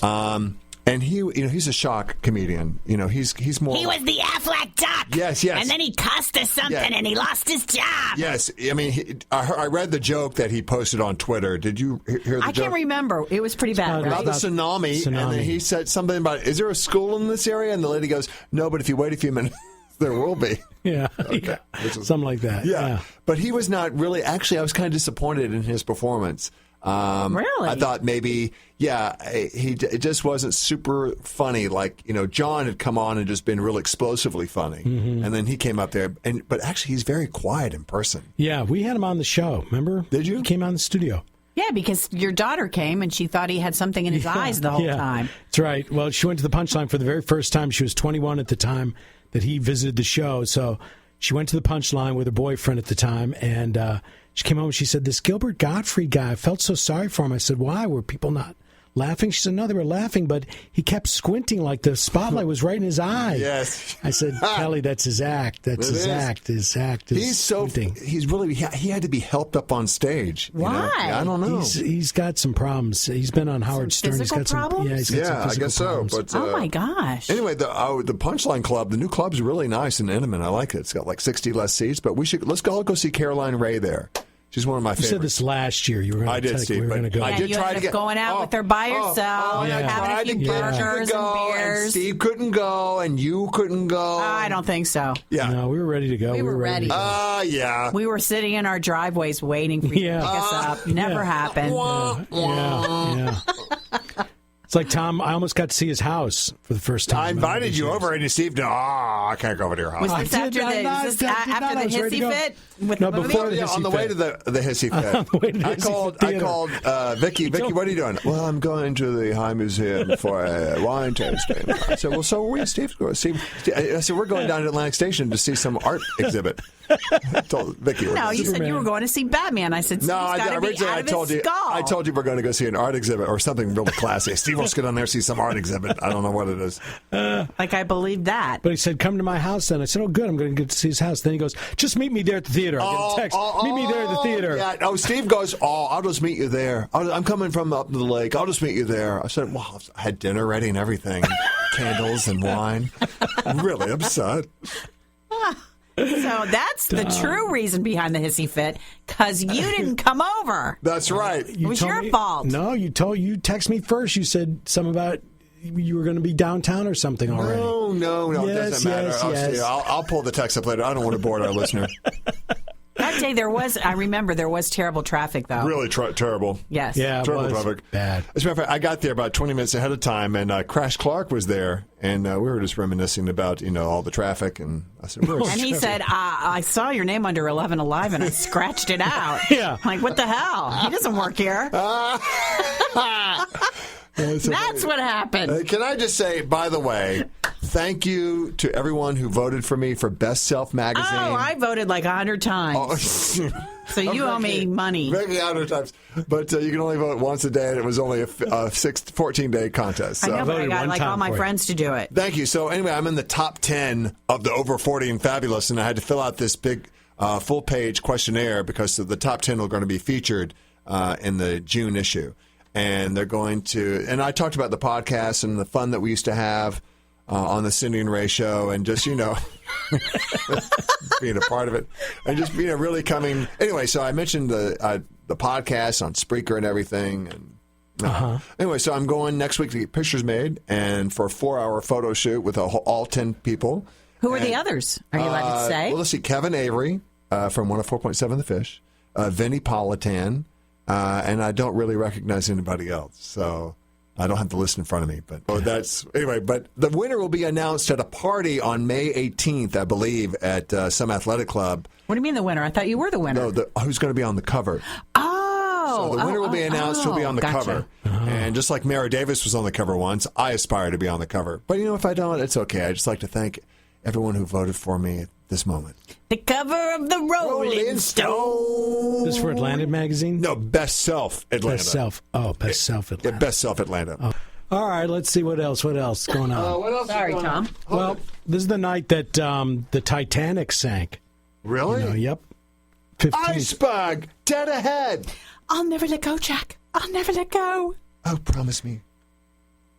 Speaker 4: And he's a shock comedian. He's more.
Speaker 3: He was the Affleck Duck.
Speaker 4: Yes.
Speaker 3: And then he cussed us something, and he lost his job.
Speaker 4: Yes, I mean, I read the joke that he posted on Twitter. Did you hear the joke?
Speaker 3: I can't remember. It was pretty bad, right?
Speaker 4: About the tsunami, and then he said something about, is there a school in this area? And the lady goes, no, but if you wait a few minutes, there will be.
Speaker 2: Yeah.
Speaker 4: Okay.
Speaker 2: Something like that.
Speaker 4: Yeah. But he was not really, actually, I was kind of disappointed in his performance.
Speaker 3: Really?
Speaker 4: I thought maybe, it just wasn't super funny. Like, John had come on and just been real explosively funny. Mm-hmm. And then he came up there. But actually, he's very quiet in person.
Speaker 2: Yeah, we had him on the show, remember?
Speaker 4: Did you?
Speaker 2: He came on the studio.
Speaker 3: Yeah, because your daughter came and she thought he had something in his eyes the whole time.
Speaker 2: That's right. Well, she went to the Punchline for the very first time. She was 21 at the time that he visited the show. So she went to the Punchline with her boyfriend at the time, and she came home and she said, this Gilbert Godfried guy, I felt so sorry for him. I said, why? Were people not laughing? She said, no, they were laughing, but he kept squinting like the spotlight was right in his eye.
Speaker 4: Yes.
Speaker 2: I said, Kelly, that's his act. That's his act. His act is squinting.
Speaker 4: He had to be helped up on stage.
Speaker 3: Why?
Speaker 4: I don't know.
Speaker 2: He's got some problems. He's been on Howard Stern.
Speaker 3: Physical
Speaker 2: He's got
Speaker 3: problems?
Speaker 2: some, he's got some
Speaker 4: I
Speaker 2: physical
Speaker 4: guess
Speaker 2: problems.
Speaker 4: so. But,
Speaker 3: oh, my gosh.
Speaker 4: Anyway, the Punchline Club, the new club's really nice and intimate. I like it. It's got like 60 less seats, but let's all go see Caroline Ray there. She's one of my favorites.
Speaker 2: You said this last year. You were going to
Speaker 4: Steve,
Speaker 2: we were going to go.
Speaker 3: I did try to get going out with her by herself, having a few burgers and beers.
Speaker 4: And Steve couldn't go, and you couldn't go.
Speaker 3: I don't think so.
Speaker 4: Yeah,
Speaker 2: no, we were ready to go.
Speaker 3: We were ready.
Speaker 4: Yeah.
Speaker 3: We were sitting in our driveways waiting for you to pick us up. Never happened.
Speaker 2: Yeah. It's like, Tom, I almost got to see his house for the first time.
Speaker 4: I invited you over, and Steve, I can't go over to your house.
Speaker 3: Was this after the hissy fit? with
Speaker 2: No,
Speaker 3: the movie?
Speaker 2: before the
Speaker 4: Yeah,
Speaker 2: hissy
Speaker 4: on the
Speaker 2: fit.
Speaker 4: way to the hissy fit.
Speaker 2: On the way to the
Speaker 4: I
Speaker 2: hissy
Speaker 4: called
Speaker 2: theater.
Speaker 4: Vikki. Vikki, what are you doing? Well, I'm going to the High Museum for a wine tasting. I said, well, so are we, Steve? I said, we're going down to Atlantic Station to see some art exhibit. I told Vikki.
Speaker 3: No, you said you were going to see Batman. I said, Steve's got to be out of his skull.
Speaker 4: I told you we're going to go see an art exhibit or something really classy. Steve will get on there and see some art exhibit. I don't know what it is.
Speaker 3: Like, I believe that.
Speaker 2: But he said, come to my house then. I said, oh, good. I'm going to get to see his house. Then he goes, just meet me there at the theater. I get a text. Meet me there at the theater.
Speaker 4: Yeah. Oh, Steve goes, I'll just meet you there. I'm coming from up the lake. I'll just meet you there. I said, well, I had dinner ready and everything. Candles and wine. I'm really upset.
Speaker 3: So that's the true reason behind the hissy fit, because you didn't come over.
Speaker 4: That's right.
Speaker 3: It was your fault.
Speaker 2: No, you texted me first. You said something about you were going to be downtown or something already.
Speaker 4: No. It doesn't matter.
Speaker 2: Yes.
Speaker 4: I'll pull the text up later. I don't want to bore our listener.
Speaker 3: That day I remember there was terrible traffic, though.
Speaker 4: Really terrible.
Speaker 3: Yes.
Speaker 2: Yeah, it
Speaker 4: terrible
Speaker 2: was
Speaker 4: traffic.
Speaker 2: bad.
Speaker 4: As a matter of fact, I got there about 20 minutes ahead of time, and Crash Clark was there, and we were just reminiscing about all the traffic, and I said,
Speaker 3: and he said, I saw your name under 11 Alive, and I scratched it out.
Speaker 2: Yeah.
Speaker 3: Like, what the hell? He doesn't work here. That's what happened.
Speaker 4: Can I just say, by the way, thank you to everyone who voted for me for Best Self magazine.
Speaker 3: Oh, I voted like 100 times. So you owe me money.
Speaker 4: Maybe 100 times. But you can only vote once a day, and it was only a 14-day contest. So.
Speaker 3: I know, but I got
Speaker 2: one
Speaker 3: like all
Speaker 2: time
Speaker 3: my
Speaker 2: for
Speaker 3: friends to do it.
Speaker 4: Thank you. So anyway, I'm in the top 10 of the over 40 and fabulous, and I had to fill out this big full-page questionnaire because the top 10 are going to be featured in the June issue. And they're going to, and I talked about the podcast and the fun that we used to have on the Cindy and Ray show, and just, being a part of it, and just, really coming. Anyway, so I mentioned the podcast on Spreaker and everything. And anyway, so I'm going next week to get pictures made, and for a 4-hour photo shoot with all 10 people.
Speaker 3: Who are the others? Are you allowed to say?
Speaker 4: Well, let's see. Kevin Avery from 104.7 The Fish, Vinnie Politan. And I don't really recognize anybody else, so I don't have the list in front of me. But But the winner will be announced at a party on May 18th, I believe, at some athletic club.
Speaker 3: What do you mean the winner? I thought you were the winner.
Speaker 4: No, who's going to be on the cover?
Speaker 3: Oh,
Speaker 4: so the winner will be announced. He'll be on the
Speaker 3: gotcha.
Speaker 4: cover, and just like Mara Davis was on the cover once, I aspire to be on the cover. But if I don't, it's okay. I just like to thank everyone who voted for me at this moment.
Speaker 3: The cover of the Rolling Stone.
Speaker 2: This is for Atlanta magazine?
Speaker 4: No, Best Self Atlanta.
Speaker 2: Best Self. Oh, Best Self Atlanta.
Speaker 4: Yeah, Best Self Atlanta.
Speaker 2: Oh. All right, let's see what else is going on.
Speaker 4: What else?
Speaker 3: Sorry, Tom.
Speaker 2: Well, this is the night that the Titanic sank.
Speaker 4: Really?
Speaker 2: Yep. 15.
Speaker 4: Iceberg, dead ahead.
Speaker 3: I'll never let go, Jack. I'll never let go.
Speaker 4: Oh, promise me.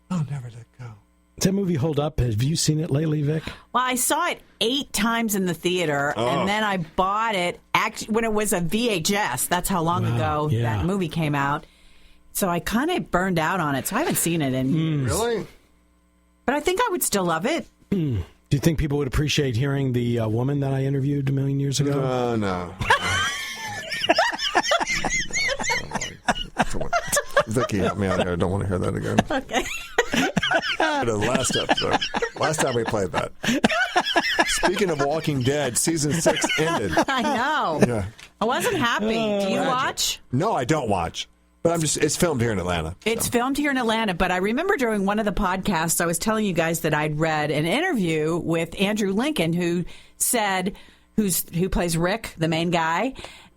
Speaker 4: I'll never let go.
Speaker 2: Does that movie hold up? Have you seen it lately, Vic?
Speaker 3: Well, I saw it 8 times in the theater, and then I bought it when it was a VHS. That's how long ago that movie came out. So I kind of burned out on it, so I haven't seen it in years.
Speaker 4: Really?
Speaker 3: But I think I would still love it.
Speaker 2: Do you think people would appreciate hearing the woman that I interviewed a million years ago?
Speaker 4: No. Vikki, help me out here. I don't want to hear that again.
Speaker 3: Okay.
Speaker 4: The last episode. Last time we played that. Speaking of Walking Dead, season 6 ended.
Speaker 3: I know.
Speaker 4: Yeah.
Speaker 3: I wasn't happy. Do you watch?
Speaker 4: No, I don't watch. But it's filmed here in Atlanta.
Speaker 3: It's filmed here in Atlanta, but I remember during one of the podcasts, I was telling you guys that I'd read an interview with Andrew Lincoln, who said, who plays Rick, the main guy,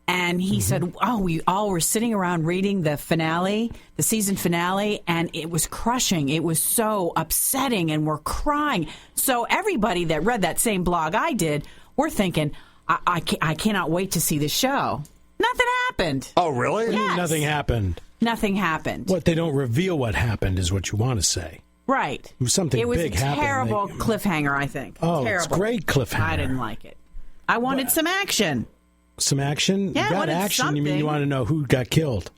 Speaker 3: and he said, we all were sitting around reading the finale, the season finale, and it was crushing. It was so upsetting, and we're crying. So everybody that read that same blog I did, we're thinking, I cannot wait to see the show. Nothing happened.
Speaker 4: Oh, really?
Speaker 3: Yes.
Speaker 2: Nothing happened.
Speaker 3: Nothing happened.
Speaker 2: What, they don't reveal what happened is what you want to say.
Speaker 3: Right.
Speaker 2: It was something big happened.
Speaker 3: It was a terrible cliffhanger, I think.
Speaker 2: Oh,
Speaker 3: terrible.
Speaker 2: it's a great cliffhanger.
Speaker 3: I didn't like it. I wanted some action.
Speaker 2: Some action?
Speaker 3: Yeah,
Speaker 2: you got action,
Speaker 3: something.
Speaker 2: you mean you want to know who got killed.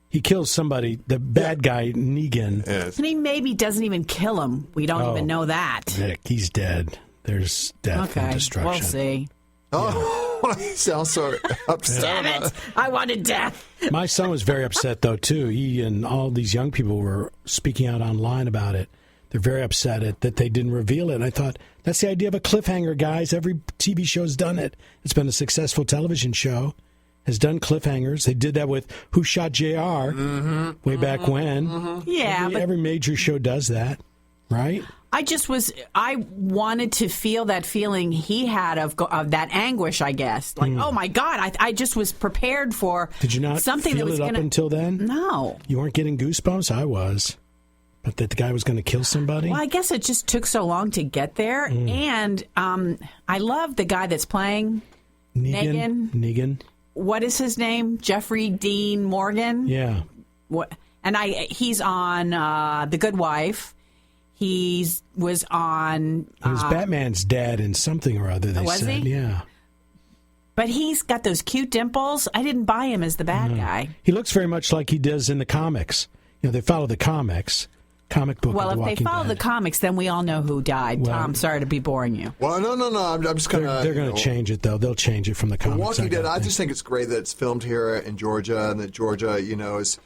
Speaker 2: He kills somebody, the bad guy, Negan.
Speaker 4: Yes.
Speaker 3: And he maybe doesn't even kill him. We don't even know that.
Speaker 2: Vic, he's dead. There's death and destruction.
Speaker 3: We'll see.
Speaker 4: Oh, he sounds so upset.
Speaker 3: Damn it. I wanted death.
Speaker 2: My son was very upset, though, too. He and all these young people were speaking out online about it. They're very upset that they didn't reveal it. And I thought, That's the idea of a cliffhanger, guys. Every TV show's done it. It's been a successful television show. Has done cliffhangers. They did that with Who Shot JR way back when.
Speaker 3: Yeah.
Speaker 2: Every major show does that, right?
Speaker 3: I wanted to feel that feeling he had of that anguish, I guess. Like, oh my God, I just was prepared for
Speaker 2: Did you not
Speaker 3: something
Speaker 2: feel
Speaker 3: that was
Speaker 2: it up until then?
Speaker 3: No.
Speaker 2: You weren't getting goosebumps? I was. But that the guy was going to kill somebody?
Speaker 3: Well, I guess it just took so long to get there. And I love the guy that's playing
Speaker 2: Negan.
Speaker 3: What is his name? Jeffrey Dean Morgan?
Speaker 2: Yeah.
Speaker 3: He's on The Good Wife. He was on...
Speaker 2: He was Batman's dad in something or other, they said.
Speaker 3: He?
Speaker 2: Yeah.
Speaker 3: But he's got those cute dimples. I didn't buy him as the bad guy.
Speaker 2: He looks very much like he does in the comics. They follow the comics. Comic book.
Speaker 3: Well,
Speaker 2: of the
Speaker 3: if they
Speaker 2: Walking
Speaker 3: follow
Speaker 2: Dead.
Speaker 3: the comics, then we all know who died.
Speaker 2: Well,
Speaker 3: Tom, sorry to be boring you.
Speaker 4: Well, no. I'm just going to...
Speaker 2: They're going to change it, though. They'll change it from the comics.
Speaker 4: Walking Dead, I just think it's great that it's filmed here in Georgia and that Georgia, has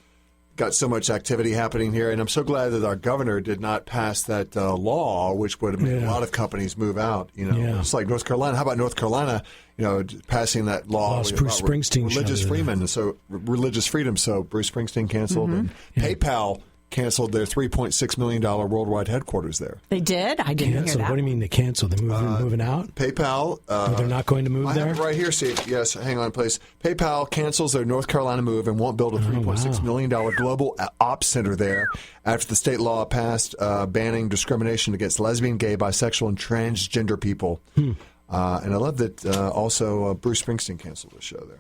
Speaker 4: got so much activity happening here. And I'm so glad that our governor did not pass that law, which would have made a lot of companies move out. It's like North Carolina. How about North Carolina, passing that law
Speaker 2: about Bruce Springsteen
Speaker 4: religious freedom. So Bruce Springsteen canceled and PayPal canceled their $3.6 million worldwide headquarters there.
Speaker 3: They did? I didn't hear that.
Speaker 2: What do you mean they canceled? They're moving out?
Speaker 4: PayPal.
Speaker 2: They're not going to move there?
Speaker 4: I have it right here, Steve. Yes, hang on, please. PayPal cancels their North Carolina move and won't build a $3.6 million global ops center there after the state law passed banning discrimination against lesbian, gay, bisexual, and transgender people. And I love that also Bruce Springsteen canceled the show there.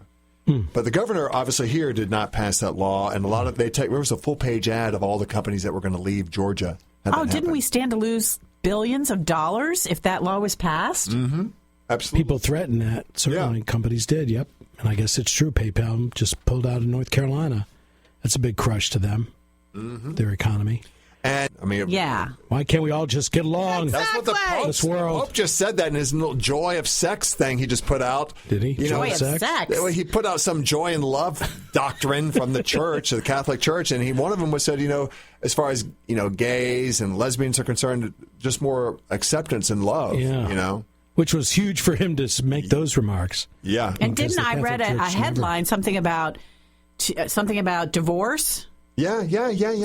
Speaker 4: But the governor, obviously, here did not pass that law, and there was a full-page ad of all the companies that were going to leave Georgia.
Speaker 3: Didn't we stand to lose billions of dollars if that law was passed?
Speaker 4: Mm-hmm. Absolutely.
Speaker 2: People threatened that. Certainly, companies did, yep. And I guess it's true. PayPal just pulled out of North Carolina. That's a big crush to them, their economy.
Speaker 4: And
Speaker 2: why can't we all just get along?
Speaker 4: That's what the Pope just said that in his little joy of sex thing he just put out.
Speaker 2: Did he?
Speaker 3: Joy of sex?
Speaker 4: He put out some joy and love doctrine from the church, the Catholic Church, and one of them was said, as far as gays and lesbians are concerned, just more acceptance and love.
Speaker 2: Which was huge for him to make those remarks.
Speaker 4: Yeah.
Speaker 3: And didn't I read a headline something about divorce?
Speaker 4: Yeah.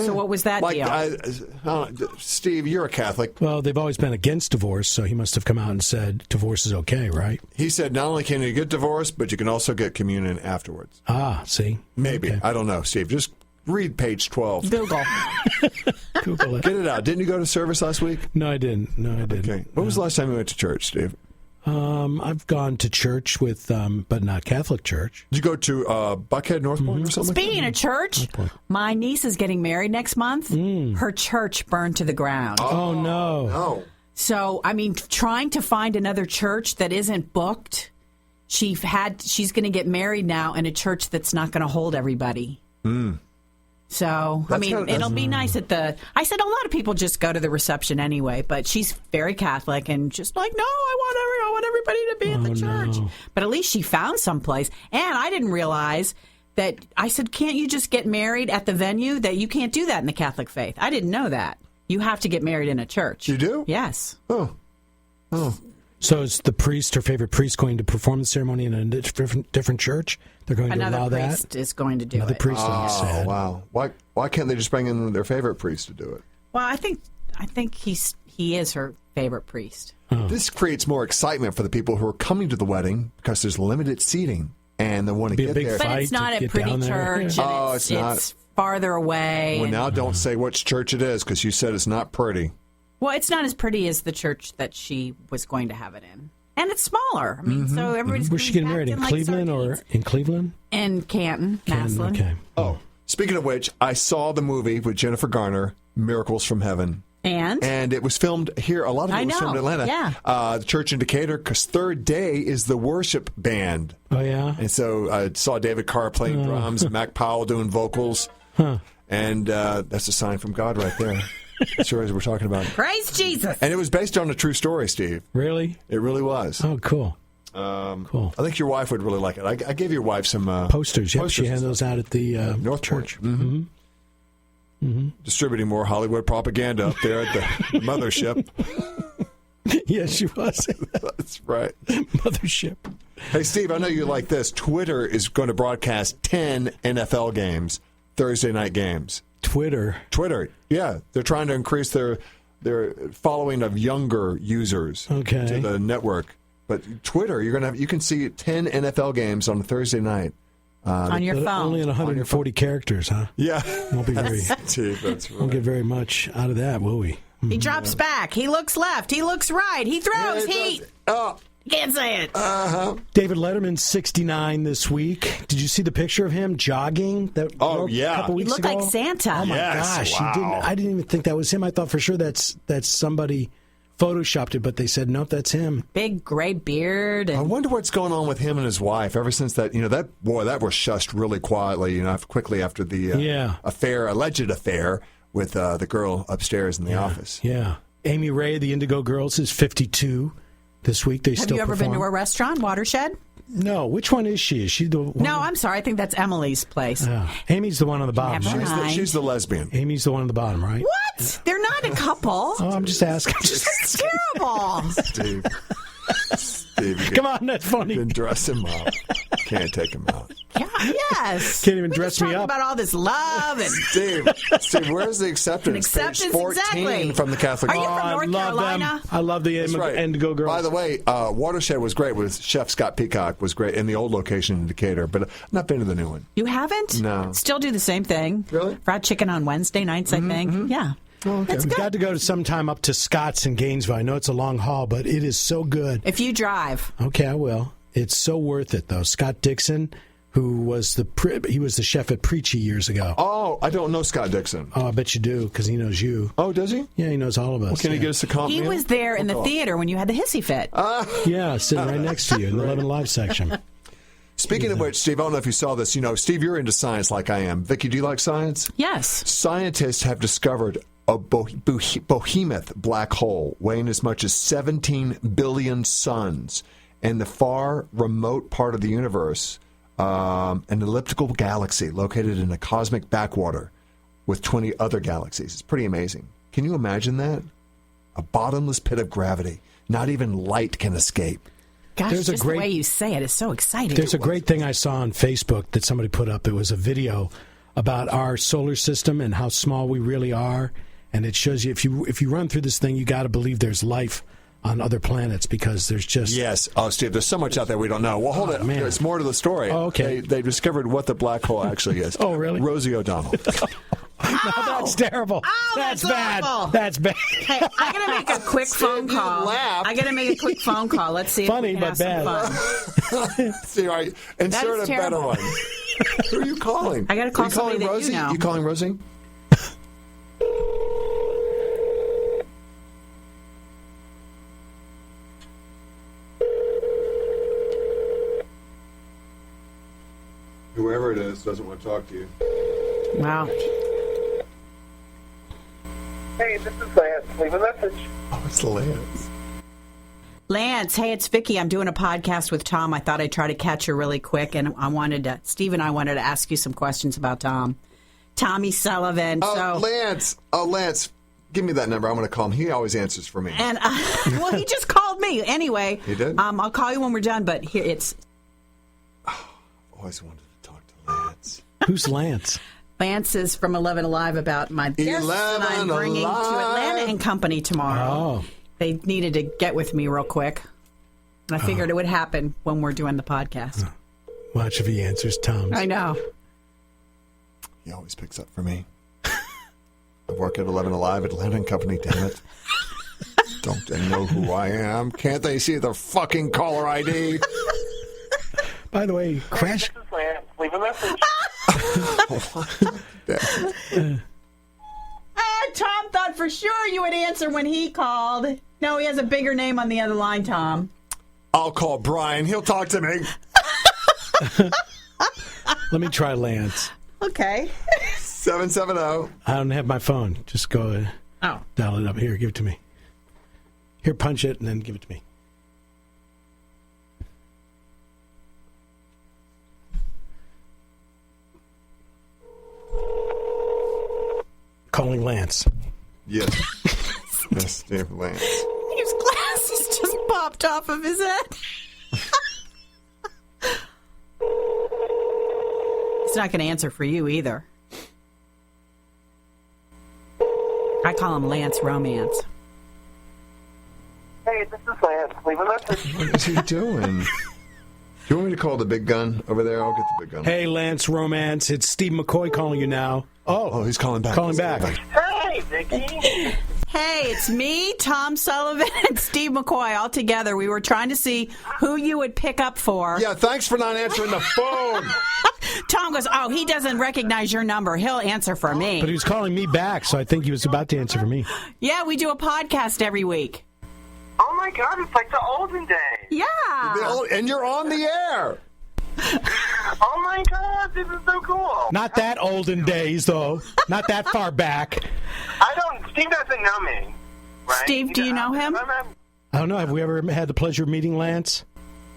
Speaker 3: So what was that deal?
Speaker 4: Steve, you're a Catholic.
Speaker 2: Well, they've always been against divorce, so he must have come out and said divorce is okay, right?
Speaker 4: He said not only can you get divorced, but you can also get communion afterwards.
Speaker 2: See?
Speaker 4: Maybe.
Speaker 2: Okay.
Speaker 4: I don't know, Steve. Just read page 12.
Speaker 3: Google
Speaker 2: it.
Speaker 4: Get it out. Didn't you go to service last week?
Speaker 2: No, I didn't.
Speaker 4: Okay. When was the last time you went to church, Steve?
Speaker 2: I've gone to church with, but not Catholic church.
Speaker 4: Did you go to Buckhead, North Point or something?
Speaker 3: Speaking of church, my niece is getting married next month. Her church burned to the ground.
Speaker 2: Oh, no.
Speaker 3: So, trying to find another church that isn't booked, she's going to get married now in a church that's not going to hold everybody. So, it'll be nice I said a lot of people just go to the reception anyway, but she's very Catholic and just like, no, I want everybody to be in the church.
Speaker 2: No.
Speaker 3: But at least she found someplace. And I didn't realize that, I said, can't you just get married at the venue? That you can't do that in the Catholic faith. I didn't know that. You have to get married in a church.
Speaker 4: You do?
Speaker 3: Yes.
Speaker 4: Oh.
Speaker 2: So is the priest, her favorite priest, going to perform the ceremony in a different church? They're going to allow that?
Speaker 3: Another priest is going to do
Speaker 2: Another
Speaker 3: it.
Speaker 2: priest, like you said.
Speaker 4: Wow. Why can't they just bring in their favorite priest to do it?
Speaker 3: Well, I think he is her favorite priest.
Speaker 4: This creates more excitement for the people who are coming to the wedding because there's limited seating and they want to get there.
Speaker 3: But it's not a pretty church.
Speaker 4: Oh, it's not.
Speaker 3: It's farther away.
Speaker 4: Well, now don't say which church it is because you said it's not pretty.
Speaker 3: Well, it's not as pretty as the church that she was going to have it in. And it's smaller. So everybody's
Speaker 2: Where's she getting married? In Cleveland or in Cleveland?
Speaker 3: In Canton, Maslin.
Speaker 2: Okay.
Speaker 4: Oh, speaking of which, I saw the movie with Jennifer Garner, Miracles from Heaven. And it was filmed here. A lot of it was filmed in Atlanta.
Speaker 3: Yeah.
Speaker 4: The church in Decatur, because Third Day is the worship band.
Speaker 2: Oh, yeah?
Speaker 4: And so I saw David Carr playing drums and Mac Powell doing vocals. And that's a sign from God right there. That's what we're talking about.
Speaker 3: Praise Jesus.
Speaker 4: And it was based on a true story, Steve.
Speaker 2: Really?
Speaker 4: It really was.
Speaker 2: Oh, cool.
Speaker 4: Cool. I think your wife would really like it. I gave your wife some
Speaker 2: posters. Yep, she had those out at the
Speaker 4: North
Speaker 2: church.
Speaker 4: Distributing more Hollywood propaganda up there at the mothership.
Speaker 2: Yes, she was.
Speaker 4: That's right.
Speaker 2: Mothership.
Speaker 4: Hey, Steve, I know you like this. Twitter is going to broadcast 10 NFL games, Thursday night games.
Speaker 2: Twitter,
Speaker 4: yeah. They're trying to increase their following of younger users to the network. But Twitter, you can see 10 NFL games on a Thursday night.
Speaker 3: On your phone.
Speaker 2: Only in 140 characters, huh?
Speaker 4: Yeah.
Speaker 2: Won't be very.
Speaker 4: Steve, that's right.
Speaker 2: Won't get very much out of that, will we?
Speaker 3: He drops back. He looks left. He looks right. He throws. Can't say it.
Speaker 2: David Letterman's 69 this week. Did you see the picture of him jogging? A couple weeks ago?
Speaker 3: He looked like Santa.
Speaker 2: Oh my gosh!
Speaker 4: Wow.
Speaker 2: I didn't even think that was him. I thought for sure that's somebody photoshopped it, but they said nope, that's him.
Speaker 3: Big gray beard.
Speaker 4: I wonder what's going on with him and his wife. Ever since that, that was shushed really quietly. Quickly after the alleged affair with the girl upstairs in the office.
Speaker 2: Yeah, Amy Ray, the Indigo Girls, is 52 this week.
Speaker 3: Have you ever been to a restaurant, Watershed?
Speaker 2: No. Which one is she? Is she the one?
Speaker 3: No, I'm sorry. I think that's Emily's place.
Speaker 2: Amy's the one on the bottom.
Speaker 4: She's the lesbian.
Speaker 2: Amy's the one on the bottom, right?
Speaker 3: What? They're not a couple.
Speaker 2: Oh, I'm just asking.
Speaker 3: That's terrible.
Speaker 4: Steve,
Speaker 2: come on, that's funny.
Speaker 4: You can dress him up. Can't take him out.
Speaker 3: Yeah, yes.
Speaker 2: Can't even dress me up.
Speaker 3: About all this love and
Speaker 4: Steve, where's the acceptance?
Speaker 3: Acceptance,
Speaker 4: Page 14
Speaker 3: exactly.
Speaker 4: from the Catholic.
Speaker 3: Are you from North Carolina?
Speaker 2: Them. I love the Indigo Girls.
Speaker 4: By the way, Watershed was great with Chef Scott Peacock. Was great in the old location in Decatur, but I've not been to the new one.
Speaker 3: You haven't?
Speaker 4: No.
Speaker 3: Still do the same thing.
Speaker 4: Really?
Speaker 3: Fried chicken on Wednesday nights, I think.
Speaker 4: Mm-hmm.
Speaker 3: Yeah.
Speaker 4: Oh, okay.
Speaker 3: That's good.
Speaker 2: Got to go to sometime up to Scott's in Gainesville. I know it's a long haul, but it is so good.
Speaker 3: If you drive.
Speaker 2: Okay, I will. It's so worth it, though. Scott Dixon, who was the chef at Preachy years ago.
Speaker 4: Oh, I don't know Scott Dixon.
Speaker 2: Oh, I bet you do, because he knows you.
Speaker 4: Oh, does he?
Speaker 2: Yeah, he knows all of us.
Speaker 4: Well, can he get us a compliment?
Speaker 3: He was there in the theater when you had the hissy fit.
Speaker 2: Yeah, sitting right next to you in the 11 Live section.
Speaker 4: Speaking of which, Steve, I don't know if you saw this. Steve, you're into science like I am. Vikki, do you like science?
Speaker 3: Yes.
Speaker 4: Scientists have discovered a behemoth black hole weighing as much as 17 billion suns in the far remote part of the universe, an elliptical galaxy located in a cosmic backwater with 20 other galaxies. It's pretty amazing. Can you imagine that? A bottomless pit of gravity. Not even light can escape.
Speaker 3: Gosh, the way you say it is so exciting.
Speaker 2: There's a great thing I saw on Facebook that somebody put up. It was a video about our solar system and how small we really are. And it shows you, if you run through this thing, you got to believe there's life on other planets, because there's just...
Speaker 4: Yes. Oh, Steve, there's so much out there we don't know. Well, hold it.
Speaker 2: Man.
Speaker 4: There's more to the story.
Speaker 2: Oh, okay.
Speaker 4: They discovered what the black hole actually is.
Speaker 2: Oh, really?
Speaker 4: Rosie O'Donnell.
Speaker 2: No, that's terrible.
Speaker 3: That's
Speaker 2: bad.
Speaker 3: awful.
Speaker 2: That's bad.
Speaker 3: Hey, I'm going to make a quick phone call. I'm going to make a quick phone call. Let's see
Speaker 2: Funny,
Speaker 3: if we can
Speaker 2: but
Speaker 3: have
Speaker 2: bad.
Speaker 3: some fun.
Speaker 4: See, all right. Insert a better one. Who are you calling?
Speaker 3: I got to call somebody that
Speaker 4: Rosie?
Speaker 3: you know.
Speaker 4: You calling Rosie? Whoever it is doesn't want to talk to you.
Speaker 3: Wow.
Speaker 10: Hey, this is Lance. Leave a message.
Speaker 4: Oh, it's Lance.
Speaker 3: Lance, hey, it's Vikki. I'm doing a podcast with Tom. I thought I'd try to catch you really quick, and Steve and I wanted to ask you some questions about Tom. Tommy Sullivan.
Speaker 4: Lance, give me that number. I'm going to call him. He always answers for me.
Speaker 3: And well, he just called me anyway.
Speaker 4: He did?
Speaker 3: I'll call you when we're done. But here it's.
Speaker 4: Always wanted to talk to Lance.
Speaker 2: Who's Lance?
Speaker 3: Lance is from 11 Alive about my guests that I'm bringing to Atlanta and Company tomorrow.
Speaker 2: Oh.
Speaker 3: They needed to get with me real quick. And I figured it would happen when we're doing the podcast.
Speaker 2: Watch if he answers Tom's.
Speaker 3: I know.
Speaker 4: He always picks up for me. I work at 11 Alive at Atlanta and Company, damn it. Don't they know who I am? Can't they see the fucking caller ID?
Speaker 2: By the way, Crash...
Speaker 10: This is Lance. Leave a message.
Speaker 3: Tom thought for sure you would answer when he called. No, he has a bigger name on the other line, Tom.
Speaker 4: I'll call Brian. He'll talk to me.
Speaker 2: Let me try Lance.
Speaker 3: Okay.
Speaker 4: 770.
Speaker 2: I don't have my phone. Just go dial it up. Here, give it to me. Here, punch it, and then give it to me. Calling Lance.
Speaker 4: Yes. Yes, Dave Lance.
Speaker 3: Use glasses. popped off of his head. He's not going to answer for you either. I call him Lance Romance.
Speaker 10: Hey, this is Lance. Leave a message.
Speaker 4: What is he doing? Do you want me to call the big gun over there? I'll get the big gun.
Speaker 2: Hey, Lance Romance. It's Steve McCoy calling you now.
Speaker 4: Oh, he's calling back.
Speaker 2: Calling back.
Speaker 10: Hey, Vikki.
Speaker 3: Hey, it's me, Tom Sullivan, and Steve McCoy all together. We were trying to see who you would pick up for.
Speaker 4: Yeah, thanks for not answering the phone.
Speaker 3: Tom goes, oh, he doesn't recognize your number. He'll answer for me.
Speaker 2: But he was calling me back, so I think he was about to answer for me.
Speaker 3: Yeah, we do a podcast every week.
Speaker 10: Oh, my God, it's like the olden days.
Speaker 3: Yeah.
Speaker 4: And you're on the air.
Speaker 10: Oh, my God, this is so cool.
Speaker 2: Not that olden days, though. Not that far back.
Speaker 10: Steve doesn't know me, right?
Speaker 3: Steve, do you know him?
Speaker 2: I don't know. Have we ever had the pleasure of meeting Lance?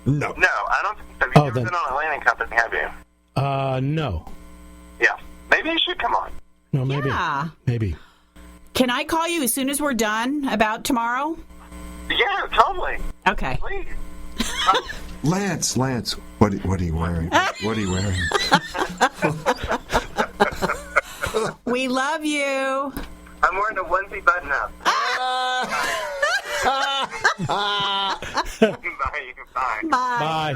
Speaker 4: No.
Speaker 10: No, I don't think so. You've never been on a landing company, have you?
Speaker 2: No.
Speaker 10: Yeah. Maybe you should come on.
Speaker 2: No, maybe.
Speaker 3: Yeah.
Speaker 2: Maybe.
Speaker 3: Can I call you as soon as we're done about tomorrow?
Speaker 10: Yeah, totally.
Speaker 3: Okay.
Speaker 10: Please.
Speaker 4: Lance, what are you wearing? What are you wearing?
Speaker 3: We love you.
Speaker 10: I'm wearing a onesie button-up. Bye.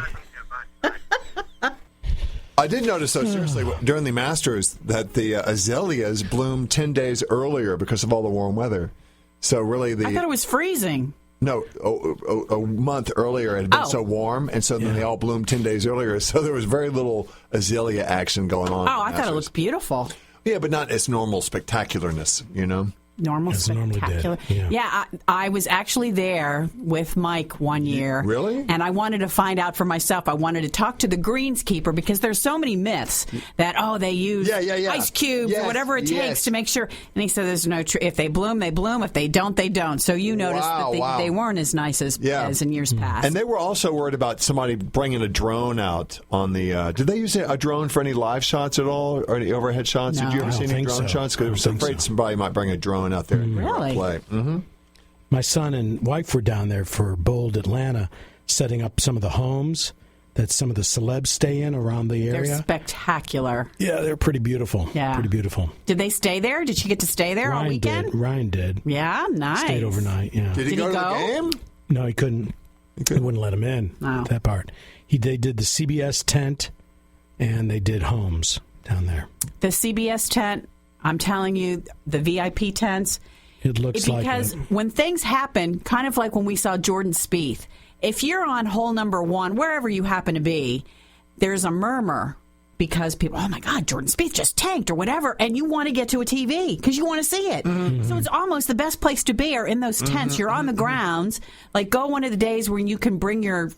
Speaker 4: I did notice, though, seriously, during the Masters, that the azaleas bloomed 10 days earlier because of all the warm weather. So really
Speaker 3: I thought it was freezing.
Speaker 4: No, a month earlier it had been so warm, and so then they all bloomed 10 days earlier. So there was very little azalea action going on.
Speaker 3: Oh, I thought it looked beautiful.
Speaker 4: Yeah, but not its normal spectacularness, you know?
Speaker 3: Normal spectacular. Yeah, I was actually there with Mike one year.
Speaker 4: Really?
Speaker 3: And I wanted to find out for myself. I wanted to talk to the greenskeeper because there's so many myths that, they use ice cubes or whatever it takes to make sure. And he said there's no if they bloom, they bloom. If they don't, they don't. So you noticed that they weren't as nice as in years past.
Speaker 4: And they were also worried about somebody bringing a drone out on the... did they use a drone for any live shots at all or any overhead shots?
Speaker 3: No.
Speaker 4: Did you ever see any drone shots? Because I was afraid somebody might bring a drone out there and play. Mm-hmm.
Speaker 2: My son and wife were down there for Bold Atlanta, setting up some of the homes that some of the celebs stay in around the area.
Speaker 3: They're spectacular.
Speaker 2: Yeah, they're pretty beautiful.
Speaker 3: Yeah.
Speaker 2: Pretty beautiful.
Speaker 3: Did they stay there? Did she get to stay there all weekend?
Speaker 2: Ryan did.
Speaker 3: Yeah, nice.
Speaker 2: Stayed overnight, yeah.
Speaker 4: Did he go to the game?
Speaker 2: No, he couldn't. They wouldn't let him in, that part. They did the CBS tent, and they did homes down there.
Speaker 3: The CBS tent, I'm telling you, the VIP tents...
Speaker 2: It looks like it.
Speaker 3: Because when things happen, kind of like when we saw Jordan Spieth, if you're on hole number 1, wherever you happen to be, there's a murmur because people, oh my God, Jordan Spieth just tanked or whatever, and you want to get to a TV because you want to see it. Mm-hmm. So it's almost the best place to be are in those tents. You're on the grounds. Like go one of the days when you can bring your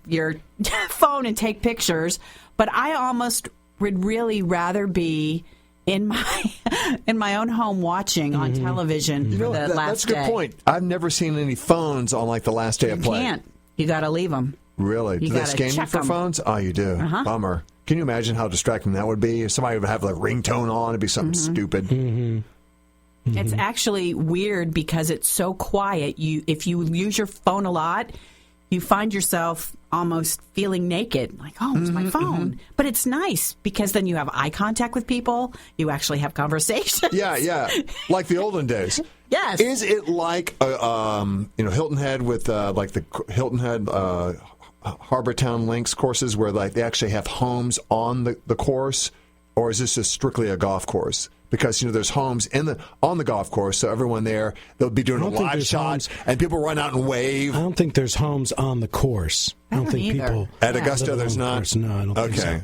Speaker 3: phone and take pictures. But I almost would really rather be in my own home watching on television for the last
Speaker 4: That's a good
Speaker 3: day.
Speaker 4: point. I've never seen any phones on like the last day of play.
Speaker 3: You can't. You got to leave them.
Speaker 4: Really? Do they scan you for phones? Oh, you do. Bummer. Can you imagine how distracting that would be? If somebody would have a ringtone on, it'd be something stupid.
Speaker 3: It's actually weird because it's so quiet. If you use your phone a lot, you find yourself almost feeling naked. Like, oh, it's my phone. But it's nice because then you have eye contact with people. You actually have conversations.
Speaker 4: Yeah. Like the olden days.
Speaker 3: Yes.
Speaker 4: Is it like Hilton Head with like the Hilton Head Harbor Town Links courses where like they actually have homes on the course, or is this just strictly a golf course? Because there's homes on the golf course, so everyone there they'll be doing a live shot, and people run out and wave.
Speaker 2: I don't think there's homes on the course. I don't think
Speaker 3: either.
Speaker 2: people
Speaker 4: at Augusta. There's not.
Speaker 2: No, I don't think so.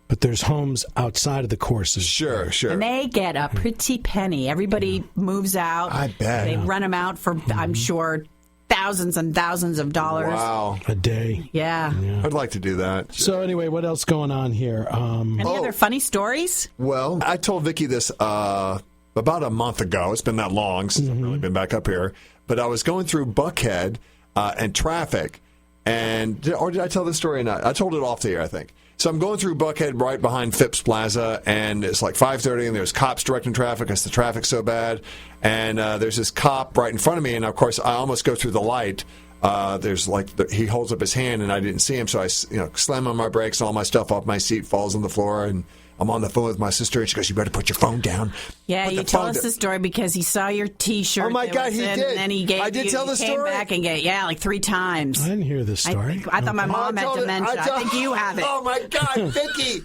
Speaker 2: But there's homes outside of the courses.
Speaker 4: Sure.
Speaker 3: And they get a pretty penny. Everybody moves out.
Speaker 4: I bet.
Speaker 3: They rent them out for, I'm sure, thousands and thousands of dollars.
Speaker 4: Wow.
Speaker 2: A day.
Speaker 3: Yeah.
Speaker 4: I'd like to do that.
Speaker 2: So anyway, what else going on here?
Speaker 3: Any other funny stories?
Speaker 4: Well, I told Vikki this about a month ago. It's been that long since I've really been back up here. But I was going through Buckhead and traffic. Or did I tell this story or not? I told it off the air, I think. So I'm going through Buckhead right behind Phipps Plaza, and it's like 5:30, and there's cops directing traffic because the traffic's so bad. And there's this cop right in front of me, and, of course, I almost go through the light there's he holds up his hand, and I didn't see him, so I slam on my brakes, and all my stuff off my seat falls on the floor, and I'm on the phone with my sister, and she goes, "You better put your phone down."
Speaker 3: Yeah, you told us the story because he saw your T-shirt.
Speaker 4: Oh my God, he did.
Speaker 3: And then he gave
Speaker 4: I did tell the story.
Speaker 3: Came back and like 3 times.
Speaker 2: I didn't hear this story.
Speaker 3: I thought my mom had dementia. I think you have it.
Speaker 4: Oh my God, Vikki!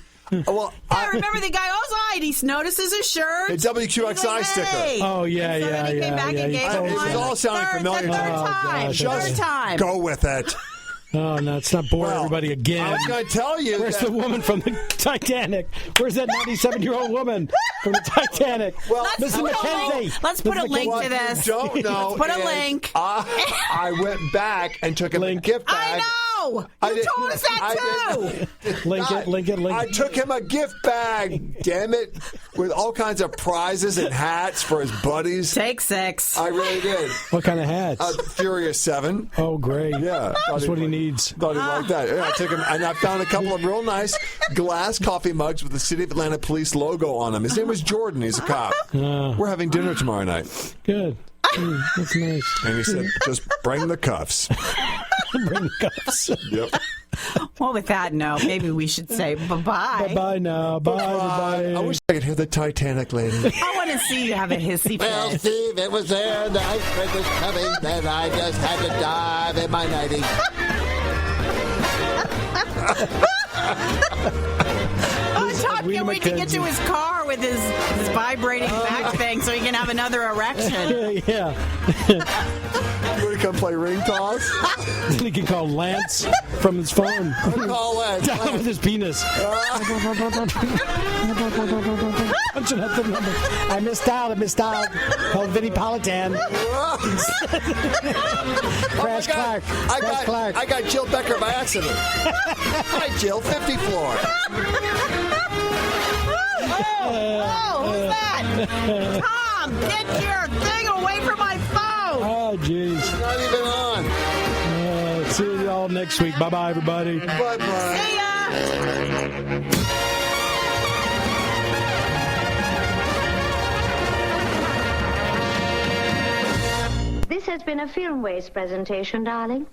Speaker 4: Well,
Speaker 3: I remember the guy outside. He notices his shirt.
Speaker 4: A WQXI sticker.
Speaker 2: Oh yeah,
Speaker 3: so then he came back and gave him
Speaker 4: This is all sounding familiar.
Speaker 3: Third time.
Speaker 4: Go with it.
Speaker 2: Oh, no, let's not bore everybody again.
Speaker 4: I was going to tell you.
Speaker 2: Where's the woman from the Titanic? Where's that 97-year-old woman from the Titanic?
Speaker 4: Well,
Speaker 2: Mrs. McKenzie.
Speaker 3: Let's put a link to this.
Speaker 4: You don't know.
Speaker 3: Let's put a link.
Speaker 4: I went back and took a gift bag.
Speaker 3: I know. You told us that too.
Speaker 2: Link it.
Speaker 4: I took him a gift bag, damn it, with all kinds of prizes and hats for his buddies.
Speaker 3: Take 6.
Speaker 4: I really did.
Speaker 2: What kind of hats?
Speaker 4: Furious 7.
Speaker 2: Oh, great.
Speaker 4: Yeah.
Speaker 2: That's what he needs.
Speaker 4: Thought he'd like that. Yeah, I took him, and I found a couple of real nice glass coffee mugs with the City of Atlanta Police logo on them. His name was Jordan. He's a cop. We're having dinner tomorrow night.
Speaker 2: Good. That's nice.
Speaker 4: And he said, just bring the cuffs.
Speaker 2: Bring the cuffs.
Speaker 4: Yep.
Speaker 3: Well, with that note, maybe we should say bye-bye.
Speaker 2: Bye-bye now. Bye, everybody.
Speaker 4: I wish I could hear the Titanic lady.
Speaker 3: I want to see you have a hissy fit.
Speaker 11: Well, Steve, it was there. The iceberg was coming. Then I just had to dive in my nightie.
Speaker 3: Tom can't wait to get to his car with his vibrating back thing so he can have another erection.
Speaker 2: Yeah.
Speaker 4: You want to come play ring toss?
Speaker 2: He can call Lance from his phone.
Speaker 4: Call Lance.
Speaker 2: Down with his penis. I missed out. Called Vinnie Politan. Crash Clark.
Speaker 4: I got Jill Becker by accident. Hi, Jill. 50 floor.
Speaker 3: Who's that? Tom, get your thing away from my phone.
Speaker 2: Oh, jeez.
Speaker 4: It's not even on.
Speaker 2: See you all next week. Bye-bye, everybody.
Speaker 4: Bye-bye.
Speaker 3: See ya.
Speaker 12: This has been a Film Waste presentation, darling.